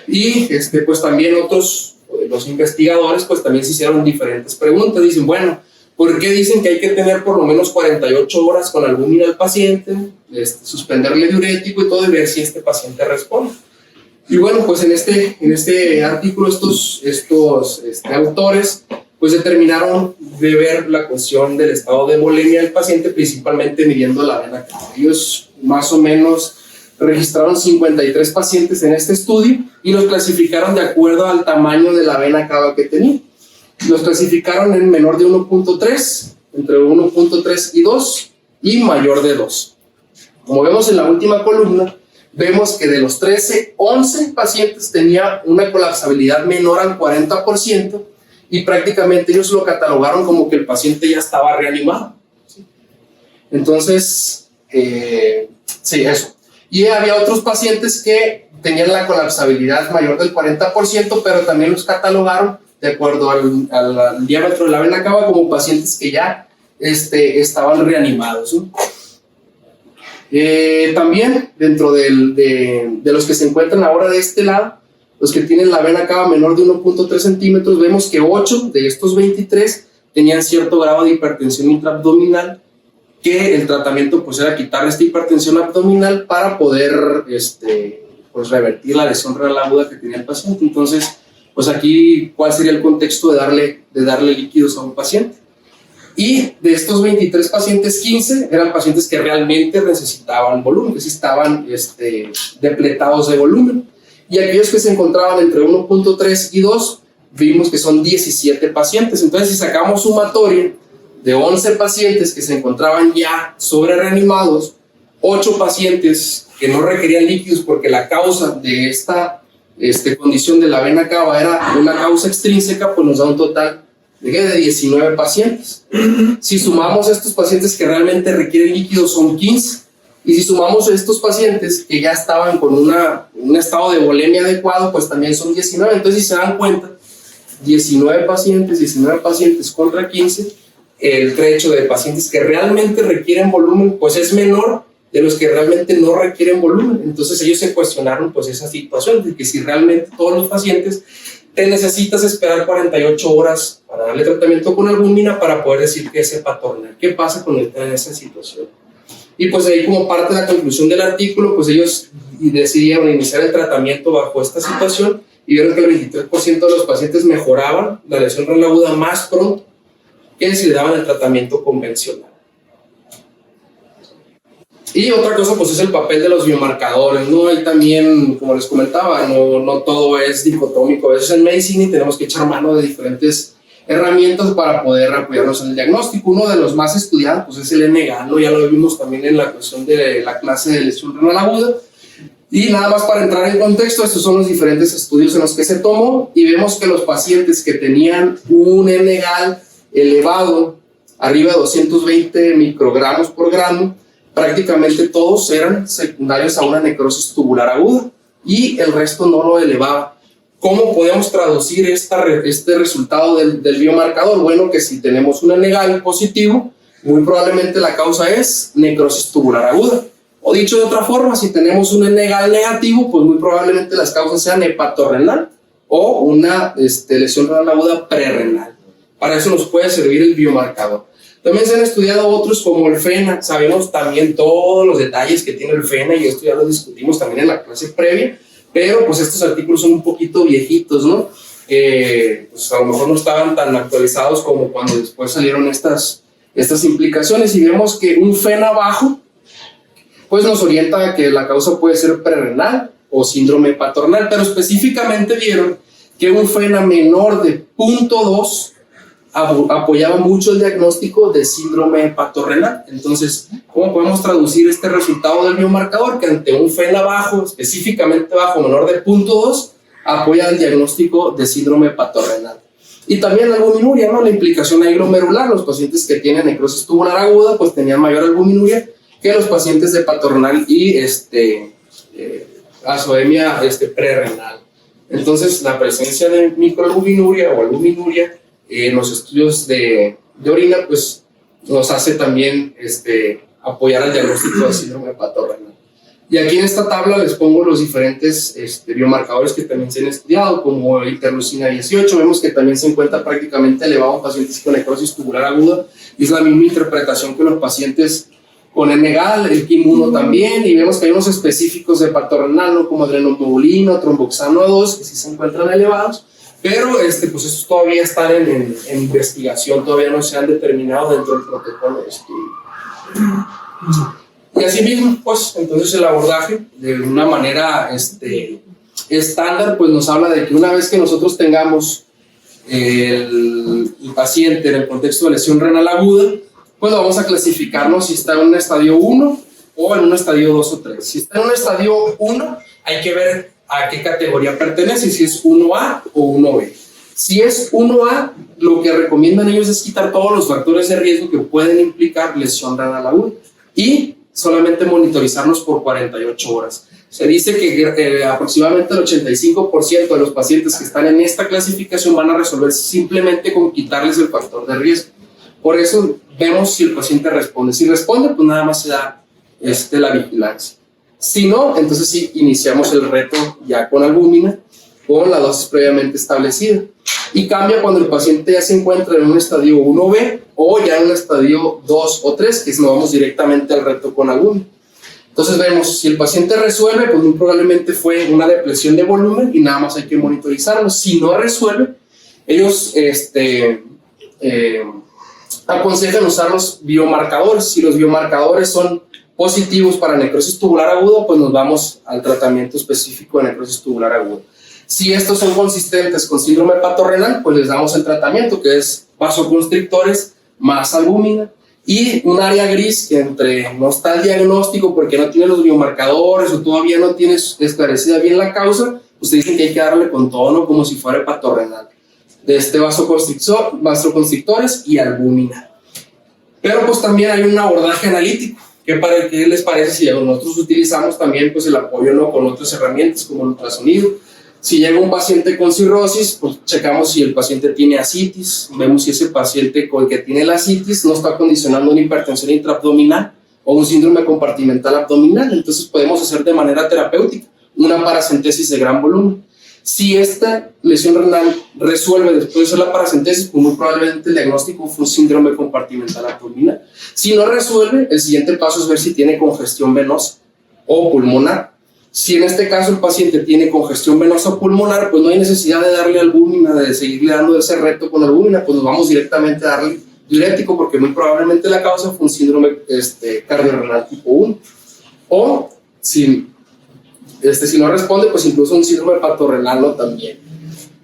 Y pues también los investigadores pues también se hicieron diferentes preguntas. Dicen, bueno, ¿por qué dicen que hay que tener por lo menos 48 horas con albúmina al paciente, suspenderle diurético y todo y ver si este paciente responde? Y bueno, pues en este artículo estos autores pues determinaron de ver la cuestión del estado de hemolemia del paciente, principalmente midiendo la vena cava. Ellos más o menos registraron 53 pacientes en este estudio y los clasificaron de acuerdo al tamaño de la vena cava que tenía. Los clasificaron en menor de 1.3, entre 1.3 y 2 y mayor de 2. Como vemos en la última columna, vemos que de los 11 pacientes tenía una colapsabilidad menor al 40%, y prácticamente ellos lo catalogaron como que el paciente ya estaba reanimado. ¿Sí? Entonces, sí, eso. Y había otros pacientes que tenían la colapsabilidad mayor del 40%, pero también los catalogaron de acuerdo al diámetro de la vena cava como pacientes que ya estaban reanimados, ¿no? También dentro de los que se encuentran ahora de este lado, los que tienen la vena cava menor de 1.3 centímetros, vemos que 8 de estos 23 tenían cierto grado de hipertensión intraabdominal, que el tratamiento pues era quitar esta hipertensión abdominal para poder pues revertir la lesión renal aguda que tenía el paciente. Entonces, pues aquí, ¿cuál sería el contexto de darle líquidos a un paciente? Y de estos 23 pacientes, 15 eran pacientes que realmente necesitaban volumen, que sí estaban depletados de volumen. Y aquellos que se encontraban entre 1.3 y 2, vimos que son 17 pacientes. Entonces, si sacamos sumatoria de 11 pacientes que se encontraban ya sobre reanimados, 8 pacientes que no requerían líquidos porque la causa de esta condición de la vena cava era una causa extrínseca, pues nos da un total de 19 pacientes. Si sumamos estos pacientes que realmente requieren líquidos, son 15. Y si sumamos estos pacientes que ya estaban con un estado de volemia adecuado, pues también son 19. Entonces, si se dan cuenta, 19 pacientes contra 15, el trecho de pacientes que realmente requieren volumen, pues es menor de los que realmente no requieren volumen. Entonces, ellos se cuestionaron pues esa situación de que si realmente todos los pacientes te necesitas esperar 48 horas para darle tratamiento con albúmina para poder decir que es hepatorrenal. ¿Qué pasa con esa situación? Y pues ahí, como parte de la conclusión del artículo, pues ellos decidieron iniciar el tratamiento bajo esta situación y vieron que el 23% de los pacientes mejoraban la lesión renal aguda más pronto que si le daban el tratamiento convencional. Y otra cosa, pues es el papel de los biomarcadores, ¿no? Ahí también, como les comentaba, no todo es dicotómico. A veces en medicina y tenemos que echar mano de diferentes herramientas para poder apoyarnos en el diagnóstico. Uno de los más estudiados, pues es el NGAL, ¿no? Ya lo vimos también en la cuestión de la clase de lesión renal aguda. Y nada más para entrar en contexto, estos son los diferentes estudios en los que se tomó y vemos que los pacientes que tenían un NGAL elevado, arriba de 220 microgramos por gramo, prácticamente todos eran secundarios a una necrosis tubular aguda y el resto no lo elevaba. ¿Cómo podemos traducir este resultado del biomarcador? Bueno, que si tenemos un NGAL positivo, muy probablemente la causa es necrosis tubular aguda. O dicho de otra forma, si tenemos un NGAL negativo, pues muy probablemente las causas sean hepatorrenal o una lesión renal aguda prerrenal. Para eso nos puede servir el biomarcador. También se han estudiado otros como el FENA. Sabemos también todos los detalles que tiene el FENA y esto ya lo discutimos también en la clase previa, pero pues estos artículos son un poquito viejitos, ¿no? Pues a lo mejor no estaban tan actualizados como cuando después salieron estas implicaciones y vemos que un FENA bajo pues nos orienta a que la causa puede ser prerrenal o síndrome hepatorrenal, pero específicamente vieron que un FENA menor de 0.2 apoyaba mucho el diagnóstico de síndrome hepatorrenal. Entonces, ¿cómo podemos traducir este resultado del biomarcador? Que ante un FENA bajo, específicamente bajo, menor de 0.2, apoya el diagnóstico de síndrome hepatorrenal. Y también la albuminuria, ¿no? La implicación ahí glomerular. Los pacientes que tienen necrosis tubular aguda, pues tenían mayor albuminuria que los pacientes de hepatorrenal y azoemia prerrenal. Entonces, la presencia de microalbuminuria o albuminuria en los estudios de orina, pues nos hace también apoyar el diagnóstico de síndrome hepatorrenal. Y aquí en esta tabla les pongo los diferentes biomarcadores que también se han estudiado, como interleucina 18. Vemos que también se encuentra prácticamente elevado en pacientes con necrosis tubular aguda, y es la misma interpretación que los pacientes con NGAL, el KIM1 también, y vemos que hay unos específicos de hepatorrenal, ¿no? Como adrenoglobulina, tromboxano 2, que sí se encuentran elevados, pero pues estos todavía están en investigación, todavía no se han determinado dentro del protocolo de estudio. Y así mismo, pues, entonces el abordaje de una manera estándar, pues nos habla de que una vez que nosotros tengamos el paciente en el contexto de lesión renal aguda, pues vamos a clasificarnos si está en un estadio 1 o en un estadio 2 o 3. Si está en un estadio 1, hay que ver a qué categoría pertenece, si es 1A o 1B. Si es 1A, lo que recomiendan ellos es quitar todos los factores de riesgo que pueden implicar lesión renal aguda y solamente monitorizarnos por 48 horas. Se dice que aproximadamente el 85% de los pacientes que están en esta clasificación van a resolverse simplemente con quitarles el factor de riesgo. Por eso vemos si el paciente responde. Si responde, pues nada más se da la vigilancia. Si no, entonces sí iniciamos el reto ya con albúmina, con la dosis previamente establecida. Y cambia cuando el paciente ya se encuentra en un estadio 1B o ya en un estadio 2 o 3, que es nos vamos directamente al reto con albúmina. Entonces vemos, si el paciente resuelve, pues muy probablemente fue una depresión de volumen y nada más hay que monitorizarlo. Si no resuelve, ellos aconsejan usar los biomarcadores. Si los biomarcadores son positivos para necrosis tubular aguda, pues nos vamos al tratamiento específico de necrosis tubular aguda. Si estos son consistentes con síndrome hepatorenal, pues les damos el tratamiento que es vasoconstrictores más albúmina, y un área gris que entre no está el diagnóstico porque no tiene los biomarcadores o todavía no tiene esclarecida bien la causa, pues dicen que hay que darle con todo, ¿no? Como si fuera hepatorenal. De este vasoconstrictores y albúmina. Pero pues también hay un abordaje analítico. ¿Qué les parece si nosotros utilizamos también pues el apoyo, ¿no? Con otras herramientas como el ultrasonido? Si llega un paciente con cirrosis, pues checamos si el paciente tiene ascitis, vemos si ese paciente con el que tiene la ascitis no está condicionando una hipertensión intraabdominal o un síndrome compartimental abdominal. Entonces podemos hacer de manera terapéutica una paracentesis de gran volumen. Si esta lesión renal resuelve después de hacer la paracentesis, pues muy probablemente el diagnóstico fue un síndrome compartimental abdominal. Si no resuelve, el siguiente paso es ver si tiene congestión venosa o pulmonar. Si en este caso el paciente tiene congestión venosa o pulmonar, pues no hay necesidad de darle albúmina, de seguirle dando ese reto con albúmina, pues nos vamos directamente a darle diurético porque muy probablemente la causa fue un síndrome cardiorrenal tipo 1. O si no responde, pues incluso un síndrome hepatorenal, ¿no? También.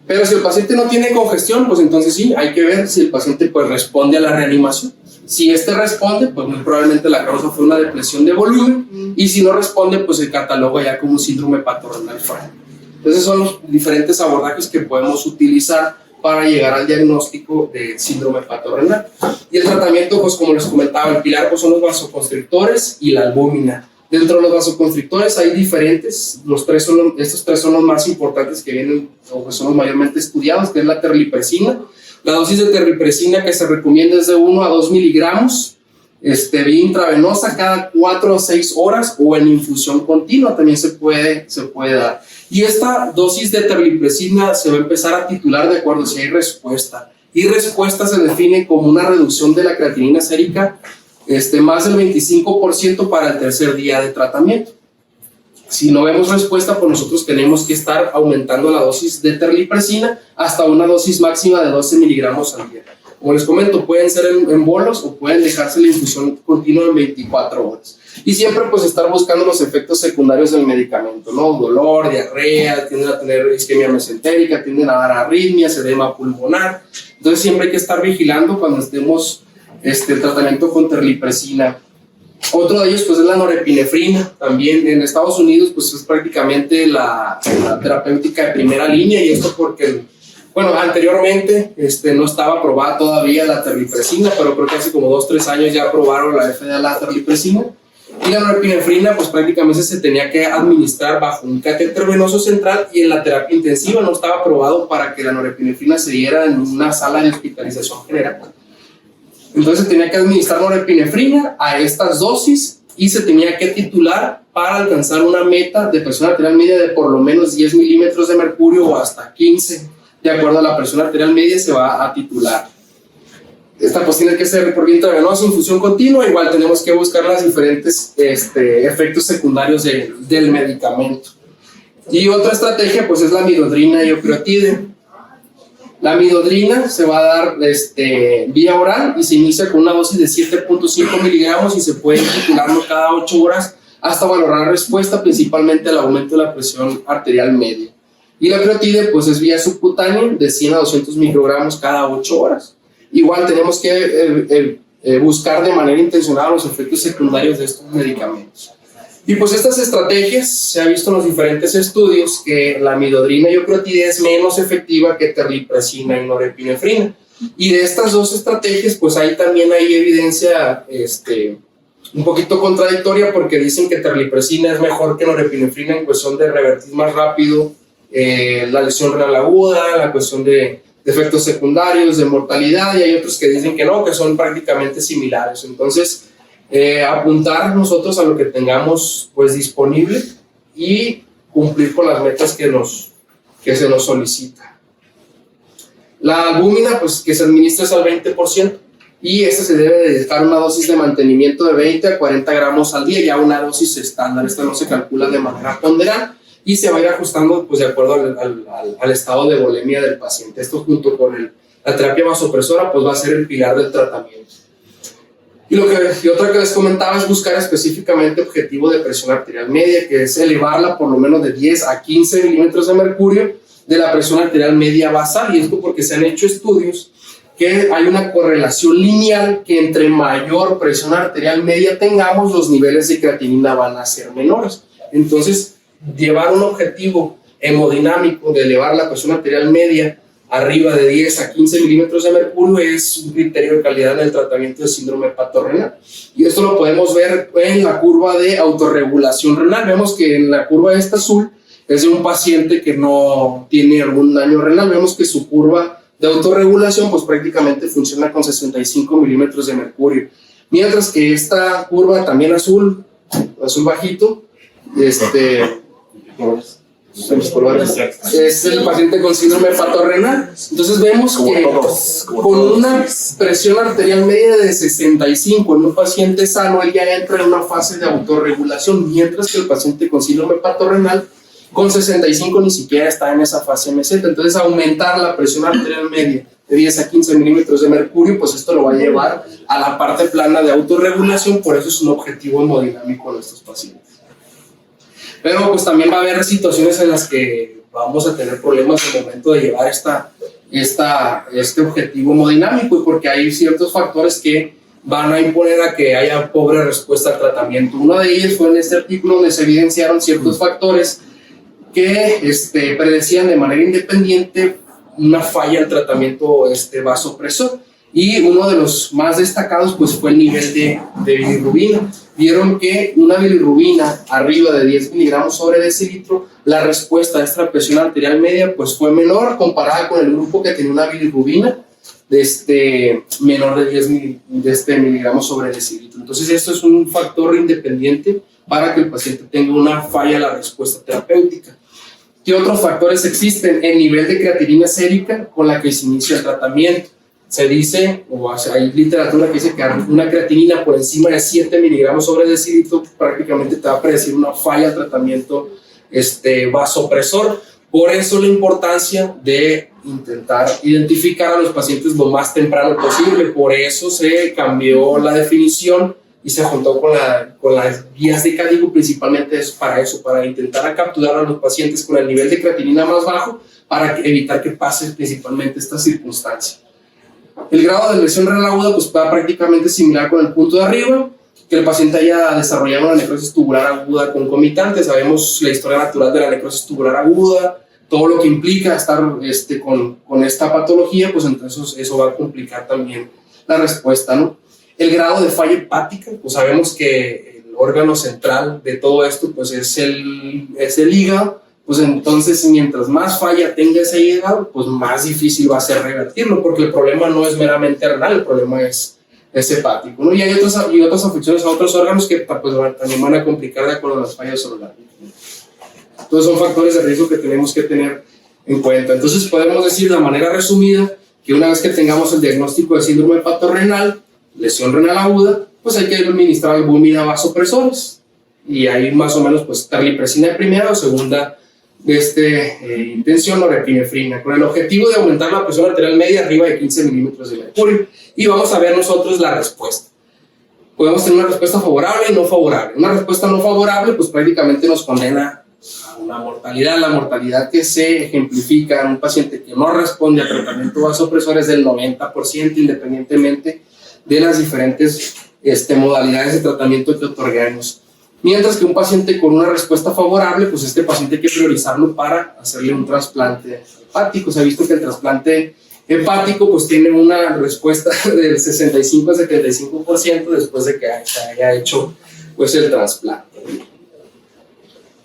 Pero si el paciente no tiene congestión, pues entonces sí, hay que ver si el paciente pues responde a la reanimación. Si responde, pues muy probablemente la causa fue una depresión de volumen, y si no responde, pues se cataloga ya como un síndrome hepatorenal frágil. Entonces son los diferentes abordajes que podemos utilizar para llegar al diagnóstico de síndrome hepatorenal. Y el tratamiento, pues como les comentaba, el pilar pues son los vasoconstrictores y la albúmina. Dentro de los vasoconstrictores hay diferentes, estos tres son los más importantes que vienen, o que son los mayormente estudiados, que es la terlipresina. La dosis de terlipresina que se recomienda es de 1 a 2 miligramos, vía intravenosa cada 4 o 6 horas, o en infusión continua también se puede dar. Y esta dosis de terlipresina se va a empezar a titular de acuerdo si hay respuesta. Y respuesta se define como una reducción de la creatinina sérica más del 25% para el tercer día de tratamiento. Si no vemos respuesta, pues nosotros tenemos que estar aumentando la dosis de terlipresina hasta una dosis máxima de 12 miligramos al día. Como les comento, pueden ser en bolos o pueden dejarse la infusión continua en 24 horas. Y siempre pues estar buscando los efectos secundarios del medicamento, ¿no? Dolor, diarrea, tienden a tener isquemia mesentérica, tienden a dar arritmias, edema pulmonar. Entonces siempre hay que estar vigilando cuando estemos tratamiento con terlipresina. Otro de ellos pues es la norepinefrina. También en Estados Unidos pues es prácticamente la terapéutica de primera línea, y esto porque anteriormente no estaba aprobada todavía la terlipresina, pero creo que hace como 2-3 años ya aprobaron la FDA la terlipresina. Y la norepinefrina pues prácticamente se tenía que administrar bajo un catéter venoso central, y en la terapia intensiva no estaba aprobado para que la norepinefrina se diera en una sala de hospitalización general. Entonces se tenía que administrar norepinefrina a estas dosis, y se tenía que titular para alcanzar una meta de presión arterial media de por lo menos 10 milímetros de mercurio o hasta 15. De acuerdo a la presión arterial media se va a titular. Esta pues tiene que ser por vía intravenosa, infusión continua. Igual tenemos que buscar los diferentes efectos secundarios del medicamento. Y otra estrategia pues es la midodrina y ocreotide. La midodrina se va a dar vía oral y se inicia con una dosis de 7.5 miligramos y se puede titularlo cada 8 horas hasta valorar respuesta, principalmente al aumento de la presión arterial media. Y la ocreotide pues es vía subcutánea de 100 a 200 microgramos cada 8 horas. Igual tenemos que buscar de manera intencionada los efectos secundarios de estos medicamentos. Y pues estas estrategias, se ha visto en los diferentes estudios que la midodrina y ocreotide es menos efectiva que terlipresina y norepinefrina. Y de estas dos estrategias, pues ahí también hay evidencia un poquito contradictoria, porque dicen que terlipresina es mejor que norepinefrina en cuestión de revertir más rápido la lesión renal aguda, la cuestión de efectos secundarios, de mortalidad, y hay otros que dicen que no, que son prácticamente similares. Entonces, apuntar nosotros a lo que tengamos pues disponible y cumplir con las metas que se nos solicita. La albúmina pues que se administra es al 20%, y se debe de dejar una dosis de mantenimiento de 20 a 40 gramos al día, ya una dosis estándar. Esta no se calcula de manera ponderal y se va a ir ajustando pues de acuerdo al estado de volemia del paciente. Esto junto con la terapia vasopresora pues va a ser el pilar del tratamiento. Y otra que les comentaba es buscar específicamente objetivo de presión arterial media, que es elevarla por lo menos de 10 a 15 milímetros de mercurio de la presión arterial media basal, y esto porque se han hecho estudios que hay una correlación lineal que entre mayor presión arterial media tengamos, los niveles de creatinina van a ser menores. Entonces, llevar un objetivo hemodinámico de elevar la presión arterial media arriba de 10 a 15 milímetros de mercurio es un criterio de calidad en el tratamiento de síndrome hepatorenal. Y esto lo podemos ver en la curva de autorregulación renal. Vemos que en la curva esta azul es de un paciente que no tiene algún daño renal. Vemos que su curva de autorregulación pues prácticamente funciona con 65 milímetros de mercurio. Mientras que esta curva también azul bajito, es el paciente con síndrome hepatorenal. Entonces vemos que con una presión arterial media de 65 en un paciente sano, él ya entra en una fase de autorregulación, mientras que el paciente con síndrome hepatorenal con 65 ni siquiera está en esa fase meseta. Entonces aumentar la presión arterial media de 10 a 15 milímetros de mercurio, pues esto lo va a llevar a la parte plana de autorregulación, por eso es un objetivo hemodinámico en estos pacientes. Pero pues también va a haber situaciones en las que vamos a tener problemas en el momento de llevar este objetivo hemodinámico, y porque hay ciertos factores que van a imponer a que haya pobre respuesta al tratamiento. Uno de ellos fue en este artículo donde se evidenciaron ciertos factores que predecían de manera independiente una falla al tratamiento vasopresor, y uno de los más destacados pues fue el nivel de bilirrubina. Vieron que una bilirrubina arriba de 10 miligramos sobre decilitro, la respuesta a esta presión arterial media pues fue menor comparada con el grupo que tenía una bilirrubina menor de 10 miligramos sobre decilitro. Entonces esto es un factor independiente para que el paciente tenga una falla a la respuesta terapéutica. ¿Qué otros factores existen? El nivel de creatinina sérica con la que se inicia el tratamiento. Se dice, o hay literatura que dice que una creatinina por encima de 7 miligramos sobre decilitro prácticamente te va a predecir una falla al tratamiento vasopresor. Por eso la importancia de intentar identificar a los pacientes lo más temprano posible. Por eso se cambió la definición y se juntó con las guías de CADIGO, principalmente para eso, para intentar capturar a los pacientes con el nivel de creatinina más bajo, para evitar que pase principalmente esta circunstancia. El grado de lesión renal aguda pues va prácticamente similar con el punto de arriba, que el paciente haya desarrollado una necrosis tubular aguda concomitante. Sabemos la historia natural de la necrosis tubular aguda, todo lo que implica estar con esta patología, pues entonces eso va a complicar también la respuesta, ¿no? El grado de falla hepática, pues sabemos que el órgano central de todo esto pues es el hígado. Pues entonces mientras más falla tenga ese hígado, pues más difícil va a ser revertirlo, porque el problema no es meramente renal, el problema es hepático, ¿no? Y hay otras afecciones a otros órganos que pues, también van a complicar de acuerdo a las fallas orgánicas. Entonces son factores de riesgo que tenemos que tener en cuenta. Entonces podemos decir de manera resumida que una vez que tengamos el diagnóstico de síndrome hepatorenal, lesión renal aguda, pues hay que administrar albúmina vasopresores, y ahí más o menos pues terlipresina de primera o segunda intención o norepinefrina, con el objetivo de aumentar la presión arterial media arriba de 15 milímetros de mercurio. Y vamos a ver nosotros la respuesta. Podemos tener una respuesta favorable y no favorable. Una respuesta no favorable pues prácticamente nos condena a una mortalidad. La mortalidad que se ejemplifica en un paciente que no responde al tratamiento vasopresor es del 90%, independientemente de las diferentes modalidades de tratamiento que otorgamos. Mientras que un paciente con una respuesta favorable, pues este paciente hay que priorizarlo para hacerle un trasplante hepático. Se ha visto que el trasplante hepático pues tiene una respuesta del 65 a 75% después de que se haya hecho pues el trasplante.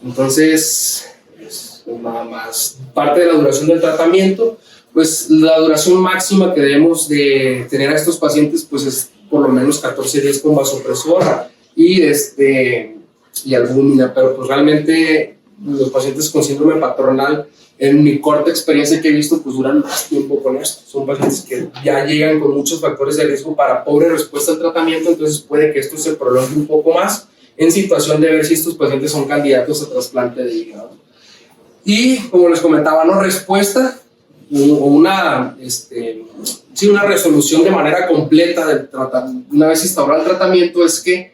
Entonces, pues, nada más. Parte de la duración del tratamiento, pues la duración máxima que debemos de tener a estos pacientes pues es por lo menos 14 días con vasopresor y albúmina, pero pues realmente los pacientes con síndrome hepatorenal, en mi corta experiencia que he visto, pues duran más tiempo con esto. Son pacientes que ya llegan con muchos factores de riesgo para pobre respuesta al tratamiento, entonces puede que esto se prolongue un poco más en situación de ver si estos pacientes son candidatos a trasplante de hígado. Y como les comentaba, no respuesta una resolución de manera completa del tratamiento, una vez instaurado el tratamiento, es que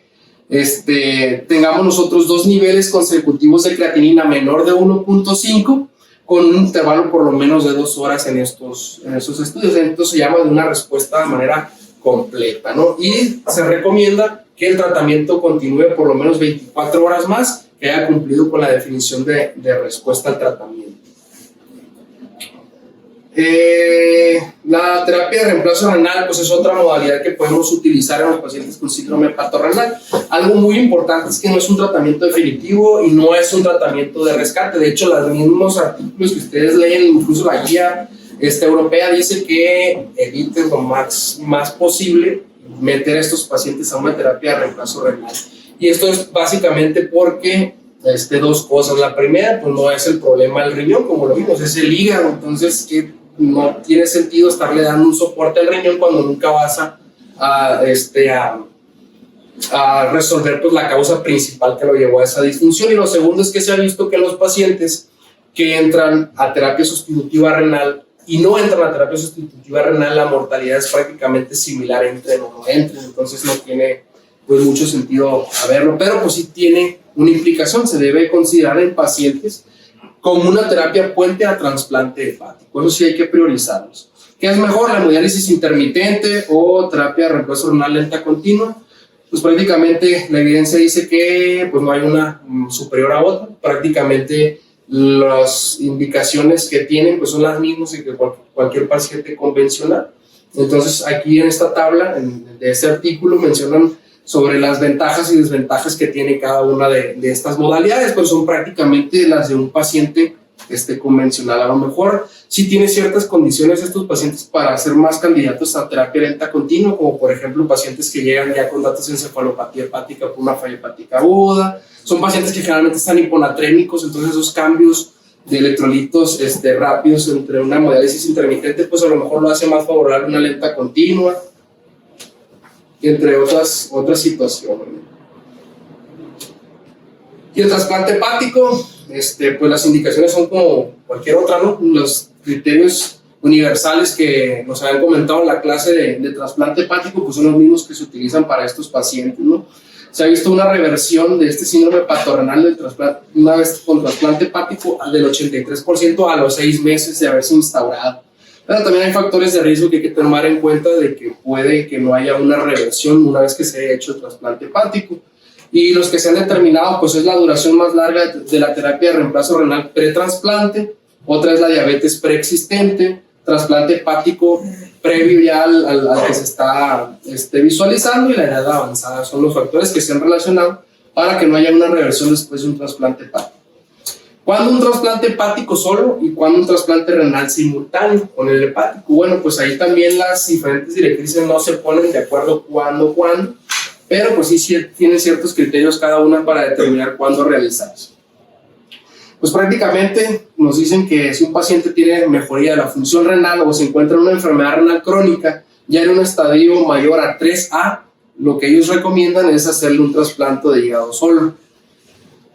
tengamos nosotros 2 niveles consecutivos de creatinina menor de 1.5 con un intervalo por lo menos de 2 horas en estos estudios. Entonces se llama de una respuesta de manera completa, ¿no? Y se recomienda que el tratamiento continúe por lo menos 24 horas más, que haya cumplido con la definición de respuesta al tratamiento. La terapia de reemplazo renal pues es otra modalidad que podemos utilizar en los pacientes con síndrome hepatorrenal. Algo muy importante es que no es un tratamiento definitivo y no es un tratamiento de rescate. De hecho, los mismos artículos que ustedes leen, incluso la guía europea, dice que eviten lo más posible meter a estos pacientes a una terapia de reemplazo renal. Y esto es básicamente porque 2 cosas. La primera, pues no es el problema del riñón, como lo vimos, es el hígado. Entonces, que no tiene sentido estarle dando un soporte al riñón cuando nunca vas a resolver pues, la causa principal que lo llevó a esa disfunción. Y lo segundo es que se ha visto que los pacientes que entran a terapia sustitutiva renal y no entran a terapia sustitutiva renal, la mortalidad es prácticamente similar entre o no entren. Entonces no tiene pues mucho sentido verlo, pero pues sí tiene una implicación. Se debe considerar en pacientes como una terapia puente a trasplante hepático. Eso sí hay que priorizarlos. ¿Qué es mejor, la hemodiálisis intermitente o terapia de reemplazo renal lenta continua? Pues prácticamente la evidencia dice que pues no hay una superior a otra. Prácticamente las indicaciones que tienen pues son las mismas que cualquier paciente convencional. Entonces aquí en esta tabla de este artículo mencionan sobre las ventajas y desventajas que tiene cada una de estas modalidades, pues son prácticamente las de un paciente convencional. A lo mejor sí tiene ciertas condiciones estos pacientes para ser más candidatos a terapia lenta continua, como por ejemplo pacientes que llegan ya con datos de encefalopatía hepática por una falla hepática aguda. Son pacientes que generalmente están hiponatrémicos, entonces esos cambios de electrolitos rápidos entre una hemodiálisis intermitente, pues a lo mejor lo hace más favorable una lenta continua, entre otras situaciones. Y el trasplante hepático, pues las indicaciones son como cualquier otra, ¿no? Los criterios universales que nos habían comentado en la clase de trasplante hepático, pues son los mismos que se utilizan para estos pacientes, ¿no? Se ha visto una reversión de este síndrome hepatorrenal del trasplante, una vez con trasplante hepático, del 83% a los 6 meses de haberse instaurado. Pero también hay factores de riesgo que hay que tomar en cuenta de que puede que no haya una reversión una vez que se haya hecho el trasplante hepático. Y los que se han determinado, pues es la duración más larga de la terapia de reemplazo renal pretrasplante, otra es la diabetes preexistente, trasplante hepático previo ya al que se está visualizando y la edad avanzada. Son los factores que se han relacionado para que no haya una reversión después de un trasplante hepático. ¿Cuándo un trasplante hepático solo y cuándo un trasplante renal simultáneo con el hepático? Bueno, pues ahí también las diferentes directrices no se ponen de acuerdo cuándo, pero pues sí tienen ciertos criterios cada una para determinar cuándo realizarse. Pues prácticamente nos dicen que si un paciente tiene mejoría de la función renal o se encuentra en una enfermedad renal crónica, ya en un estadio mayor a 3A, lo que ellos recomiendan es hacerle un trasplante de hígado solo.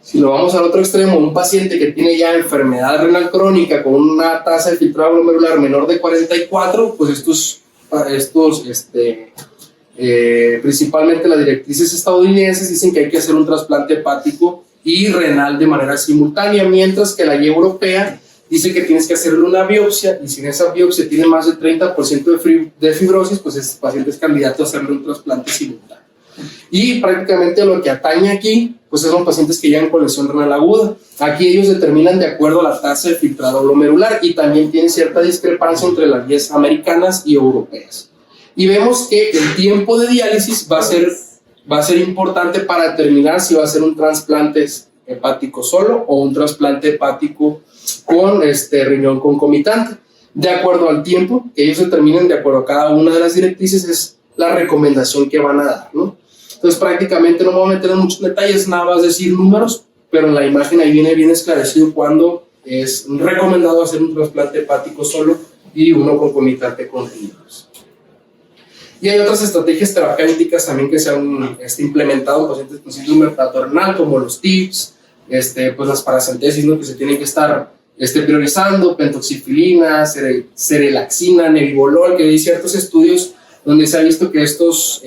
Si lo vamos al otro extremo, un paciente que tiene ya enfermedad renal crónica con una tasa de filtrado glomerular menor de 44, pues principalmente las directrices estadounidenses dicen que hay que hacer un trasplante hepático y renal de manera simultánea, mientras que la guía europea dice que tienes que hacerle una biopsia y si en esa biopsia tiene más del 30% de fibrosis, pues ese paciente es candidato a hacerle un trasplante simultáneo. Y prácticamente lo que atañe aquí, pues son pacientes que llegan con lesión renal aguda. Aquí ellos determinan de acuerdo a la tasa de filtrado glomerular y también tienen cierta discrepancia entre las guías americanas y europeas. Y vemos que el tiempo de diálisis va a ser importante para determinar si va a ser un trasplante hepático solo o un trasplante hepático con riñón concomitante. De acuerdo al tiempo que ellos determinen, de acuerdo a cada una de las directrices, es la recomendación que van a dar, ¿no? Entonces prácticamente no me voy a meter en muchos detalles, nada más decir números, pero en la imagen ahí viene bien esclarecido cuándo es recomendado hacer un trasplante hepático solo y uno concomitante con riñones. Y hay otras estrategias terapéuticas también que se han implementado en pacientes con síndrome hepatorrenal, como los TIPS, pues las paracentesis, ¿no? Que se tienen que estar priorizando pentoxifilina, serelaxina, nebivolol, que hay ciertos estudios donde se ha visto que estos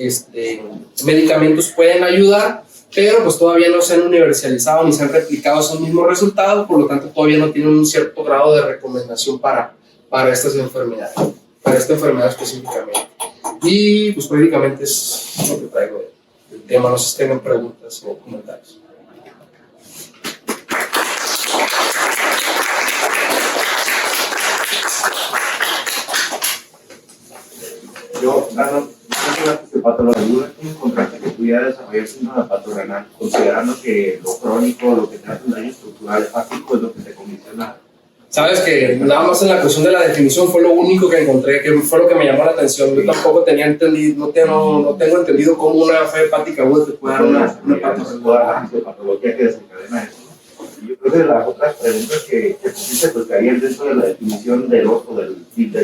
medicamentos pueden ayudar, pero pues todavía no se han universalizado ni se han replicado esos mismos resultados, por lo tanto todavía no tienen un cierto grado de recomendación para estas enfermedades, para esta enfermedad específicamente. Y pues prácticamente es lo que traigo del tema, no sé si tengan preguntas o comentarios. Yo, dando una patología, ¿cómo encontraste que pudiera desarrollar síndrome hepatorenal, considerando que lo crónico, lo que te hace un daño estructural hepático es lo que te condiciona? Sabes que nada más en la cuestión de la definición fue lo único que encontré, que fue lo que me llamó la atención. Yo tampoco tenía entendido, no tengo entendido cómo una falla hepática aguda te puede dar una patología que desencadena eso. Y yo creo que las otras preguntas que pusiste, pues caían dentro de la definición del otro, del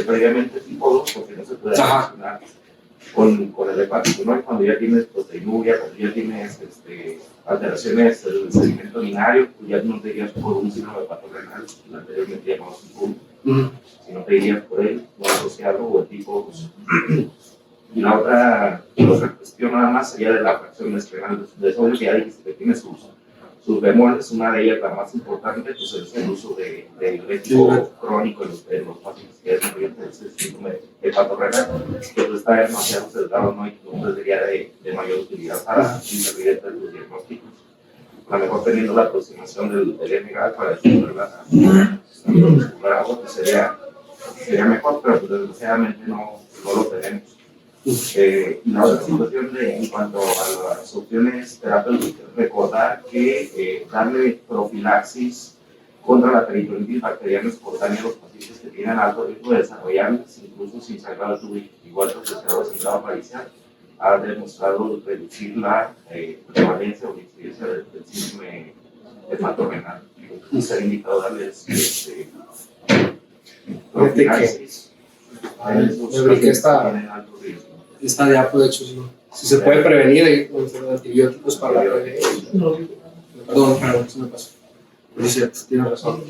previamente tipo 2, porque no se puede relacionar con el hepático, ¿no? Cuando ya tienes proteinuria, cuando ya tienes alteraciones del sedimento binario, pues ya no te irías por un síndrome hepatorenal, anteriormente llamado SICUM, sino te irías por él, no asociado o el tipo 2. Y la otra cuestión, nada más allá de la fracción estrenal de sodio, que ya dijiste que tiene sus bemoles, una de ellas, la más importante, pues es el uso de diurético crónico en los pacientes que desarrollan ese síndrome hepatorenal, que pues está demasiado sesgado, ¿no? Y no sería de mayor utilidad para intervenir entre los diagnósticos. A lo mejor teniendo la aproximación del NGAL para descubrir la agua, pues sería mejor, pero pues desgraciadamente no lo tenemos. Y la otra situación en cuanto a las opciones terapéuticas, recordar que darle profilaxis contra la peritonitis bacteriana espontánea a los pacientes que tienen alto riesgo de desarrollarlas, incluso sin sangrado igual asociado a sangrado parcial, ha demostrado reducir la prevalencia o la incidencia del síndrome hepatorenal. Y se ha indicado darles profilaxis a esos pacientes que tienen alto riesgo. Esta diapo, de hecho, si se puede prevenir con antibióticos para la prevención. Perdón, se me pasó. Es cierto, tienes razón.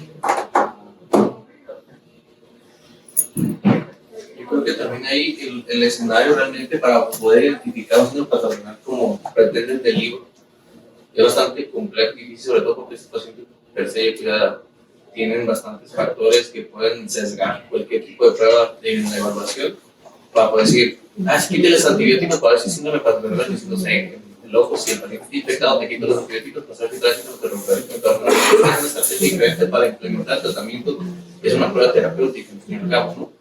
Yo creo que también ahí el escenario realmente para poder identificar un síndrome hepatorenal como pretenden del libro es bastante complejo y difícil, sobre todo porque estos pacientes per se ya tienen bastantes factores que pueden sesgar cualquier tipo de prueba de evaluación para poder decir, es que quítale los antibióticos para ver si síndrome hepatorenal, y si no sé, el ojo, si el paciente está infectado, te quito los antibióticos para saber si trae síndrome hepatorenal. Es una estrategia diferente para implementar tratamiento, es una prueba terapéutica, en fin y al cabo, ¿no?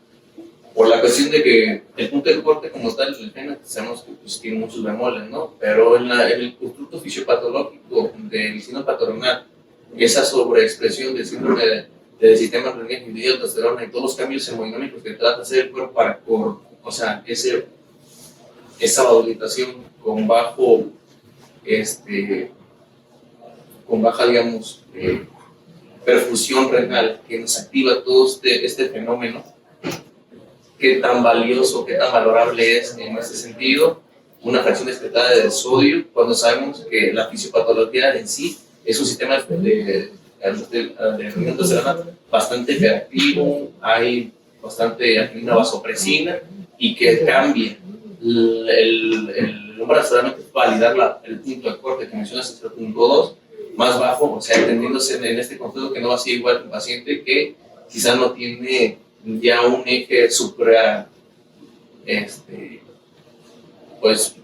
Por la cuestión de que el punto de corte como tal, el FENA, sabemos que pues, tiene muchos bemoles, ¿no? Pero en el constructo fisiopatológico del síndrome hepatorenal, esa sobreexpresión del síndrome del sistema renal inhibidor, testosterona y todos los cambios hemodinámicos que trata de hacer el cuerpo para, o sea, esa vasodilatación con bajo, con baja, digamos, perfusión renal, que nos activa todo este fenómeno. Qué tan valioso, qué tan valorable es en este sentido una fracción excretada de sodio, cuando sabemos que la fisiopatología en sí es un sistema de testosterona bastante hiperactivo, hay bastante una vasopresina y que cambia el número solamente validar el punto de corte que mencionas, el 0.2 más bajo, o sea, entendiéndose en este concepto que no va a ser igual que un paciente que quizás no tiene ya un eje supra, pues,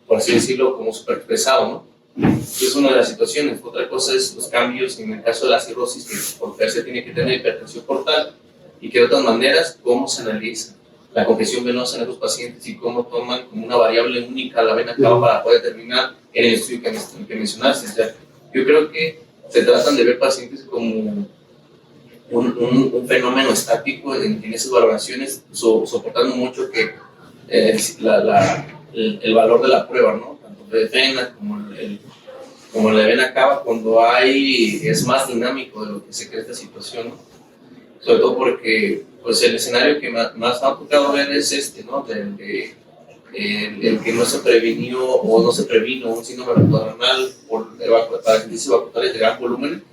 por así decirlo, como super expresado, ¿no? Es una de las situaciones. Otra cosa es los cambios en el caso de la cirrosis, que por per se tiene que tener hipertensión portal, y que de otras maneras, cómo se analiza la congestión venosa en estos pacientes y cómo toman como una variable única la vena cava para poder determinar en el estudio que mencionaste. O sea, yo creo que se tratan de ver pacientes como un fenómeno estático en esas valoraciones, soportando mucho que el valor de la prueba, ¿no? Tanto de FENA como la de vena cava, cuando es más dinámico de lo que se cree esta situación, ¿no? Sobre todo porque pues, el escenario que más me ha tocado ver es ¿no? El que no se previnió o no se previno un síndrome hepatorenal para crisis evacuatorias de gran volumen,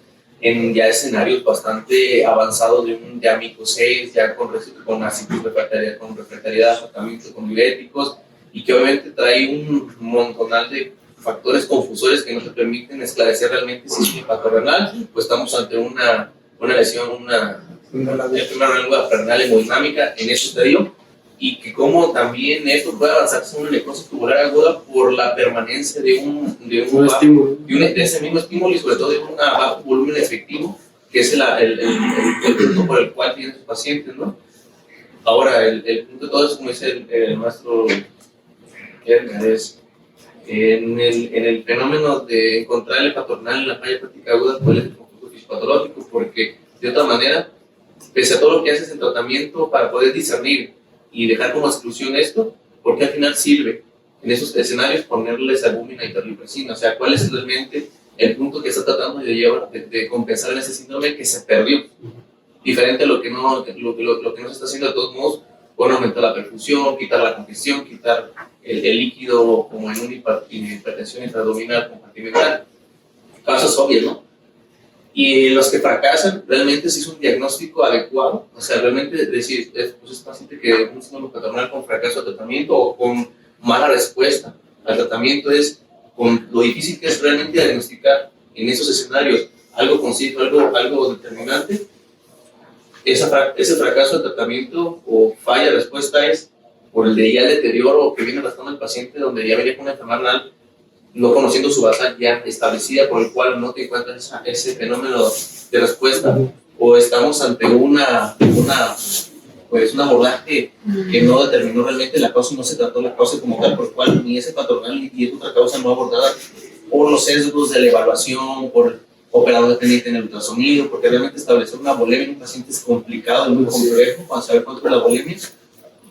en ya escenarios bastante avanzados de un ya micosis, ya con refractariedad, tratamientos con diuréticos, y que obviamente trae un montonal de factores confusores que no te permiten esclarecer realmente si es un impacto renal, pues estamos ante una lesión, una lengua renal hemodinámica en ese estadio, y que como también esto puede avanzarse en una necrosis tubular aguda por la permanencia de ese mismo estímulo y sobre todo de un bajo volumen efectivo, que es el punto por el cual tienen sus pacientes, ¿no? Ahora, el punto de todo es, como dice el maestro Kerner, es en el fenómeno de encontrar el paternal en la falla hepática aguda, pues es el conjunto fisiopatológico, porque de otra manera, pese a todo lo que haces en tratamiento para poder discernir y dejar como exclusión esto, porque al final sirve en esos escenarios ponerles albúmina y terlipresina, o sea, cuál es realmente el punto que está tratando de compensar en ese síndrome que se perdió, diferente a lo que no se está haciendo. De todos modos, pueden aumentar la perfusión, quitar la congestión, quitar el líquido como en una hipertensión intraabdominal compartimental, causas obvias, ¿no? Y los que fracasan, realmente si es un diagnóstico adecuado, o sea, realmente decir, pues es paciente que un síndrome paternal con fracaso de tratamiento o con mala respuesta al tratamiento, es con lo difícil que es realmente diagnosticar en esos escenarios algo conciso, algo determinante. Ese fracaso de tratamiento o falla de respuesta es por el deterioro que viene arrastrando el paciente, donde ya venía con una enfermedad renal no conociendo su base ya establecida, por el cual no te encuentras ese fenómeno de respuesta, o estamos ante un abordaje que no determinó realmente la causa y no se trató la causa como tal, por el cual ni ese paternal ni otra causa no abordada por los sesgos de la evaluación, por el operador dependiente en el ultrasonido, porque realmente establecer una bulimia en un paciente es complicado y muy complejo para saber cuánto es la bulimia,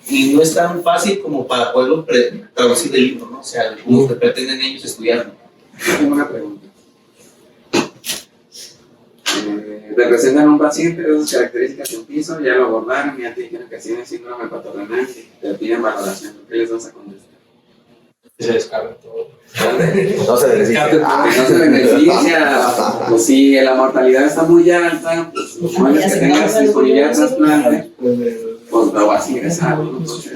y no es tan fácil como para poderlo traducir del libro, ¿no? O sea, como que pretenden ellos estudiar. Tengo una pregunta. Te presentan un paciente de sus características en piso, ya lo abordaron, ya te dijeron que tiene síndrome paternal, te piden valoración. ¿Qué les vas a contestar? Se descarga todo. No se beneficia. No se beneficia. Pues si la mortalidad está muy alta, pues no es que tengas disponibilidad de trasplante, pues lo vas a ingresar, ¿no? Entonces,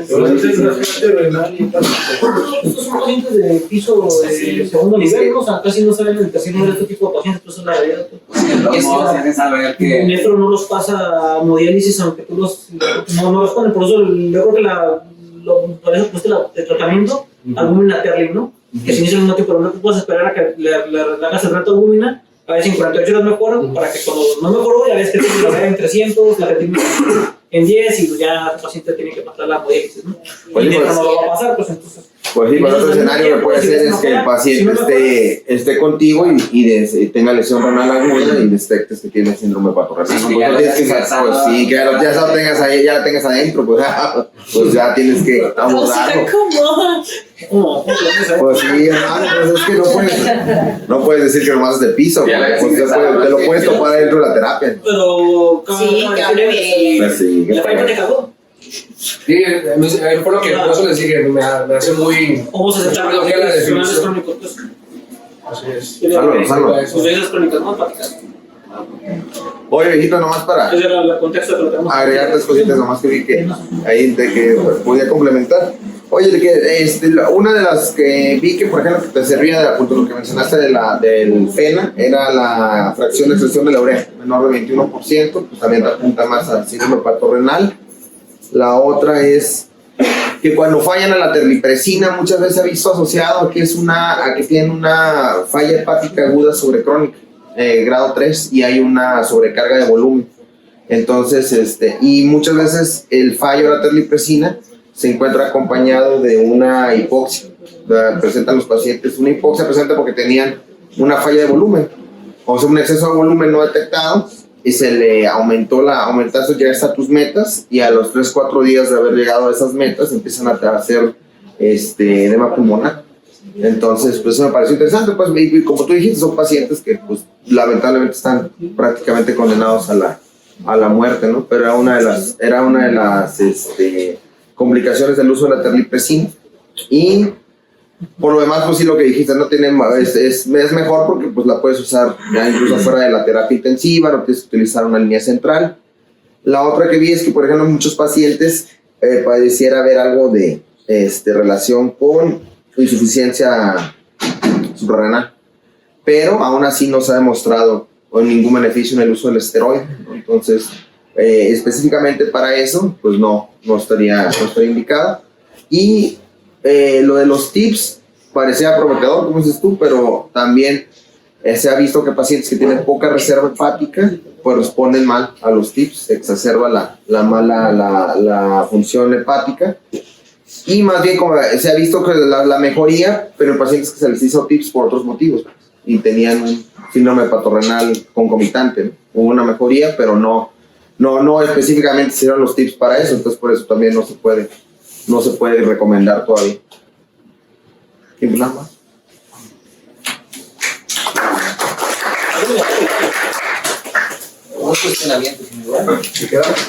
estos son pacientes de piso de segundo nivel, ¿no? O sea, casi no se ven en el tercer nivel este tipo de pacientes, pues es la realidad. pues de todos modos tienes que saber que Nefro no los pasa a hemodiálisis, aunque tú no los ponen, por eso yo creo que por eso pusiste el tratamiento albúmina Terlin, ¿no? Que se inicia el mismo tiempo, pero no te puedes esperar a que le hagas el rato albúmina, a ver si en 48 horas mejora, para que cuando no mejoró ya ves que la vea en 300, la retina en 10 y ya el paciente tiene que pasar la hemodiálisis, ¿no? Pues, Y pues, no lo va a pasar, pues entonces. Pues sí, otro escenario que puede ser es que el paciente esté contigo y tenga lesión renal aguda y detectes que tiene síndrome paternal. Sí, ya lo Pues sí, que ya lo tengas ahí, ya lo tengas adentro, pues ya tienes que abordarlo. Pues sí, hermano, pues es que no puedes decir que nomás es de piso, pues te lo puedes topar dentro de la terapia. Pero, Sí, que hable bien. Pues sí, la falla te cagó. Sí, fue lo que por eso les dije, me hace muy. Vamos a aceptar Yo creo que la definición. crónicos, pues. Así es. Salud. Sus veces crónicas, ¿no? Hepáticas. Oye, viejito, nomás para Ese era el contexto que lo tenemos. agregar 3 cositas nomás que vi que ahí de que podía complementar. Oye, una de las que vi que, por ejemplo, que te servía de punto lo que mencionaste del FENA, era la fracción de extracción de la urea, menor de 21%, pues también te apunta más al síndrome hepatorenal. La otra es que cuando fallan a la terlipresina, muchas veces se ha visto asociado a que tienen una falla hepática aguda sobre crónica, grado 3, y hay una sobrecarga de volumen. Entonces, y muchas veces el fallo de la terlipresina se encuentra acompañado de una hipoxia. Presentan los pacientes una hipoxia presente porque tenían una falla de volumen, o sea, un exceso de volumen no detectado, y se le aumentaste ya hasta tus metas, y a los 3-4 días de haber llegado a esas metas empiezan a hacer edema pulmonar. Entonces, pues eso me pareció interesante, pues, y como tú dijiste, son pacientes que pues lamentablemente están prácticamente condenados a la muerte, ¿no? Pero era una de las complicaciones del uso de la terlipresina. Y Por lo demás, pues sí, lo que dijiste, no tiene, es mejor porque pues la puedes usar ya incluso fuera de la terapia intensiva, no tienes que utilizar una línea central. La otra que vi es que, por ejemplo, muchos pacientes pareciera haber algo de relación con insuficiencia suprarrenal, pero aún así no se ha demostrado ningún beneficio en el uso del esteroide, ¿no? Entonces, específicamente para eso, pues no estaría indicado. Y lo de los tips parecía prometedor, como dices tú, pero también se ha visto que pacientes que tienen poca reserva hepática pues responden mal a los tips, se exacerba la función hepática, y más bien como se ha visto que la mejoría, pero en pacientes que se les hizo tips por otros motivos y tenían un síndrome hepatorrenal concomitante, ¿no? Hubo una mejoría, pero no específicamente se hicieron los tips para eso, entonces por eso también no se puede recomendar todavía. ¿Quién más? Un cuestionamiento, si me da. ¿Se queda?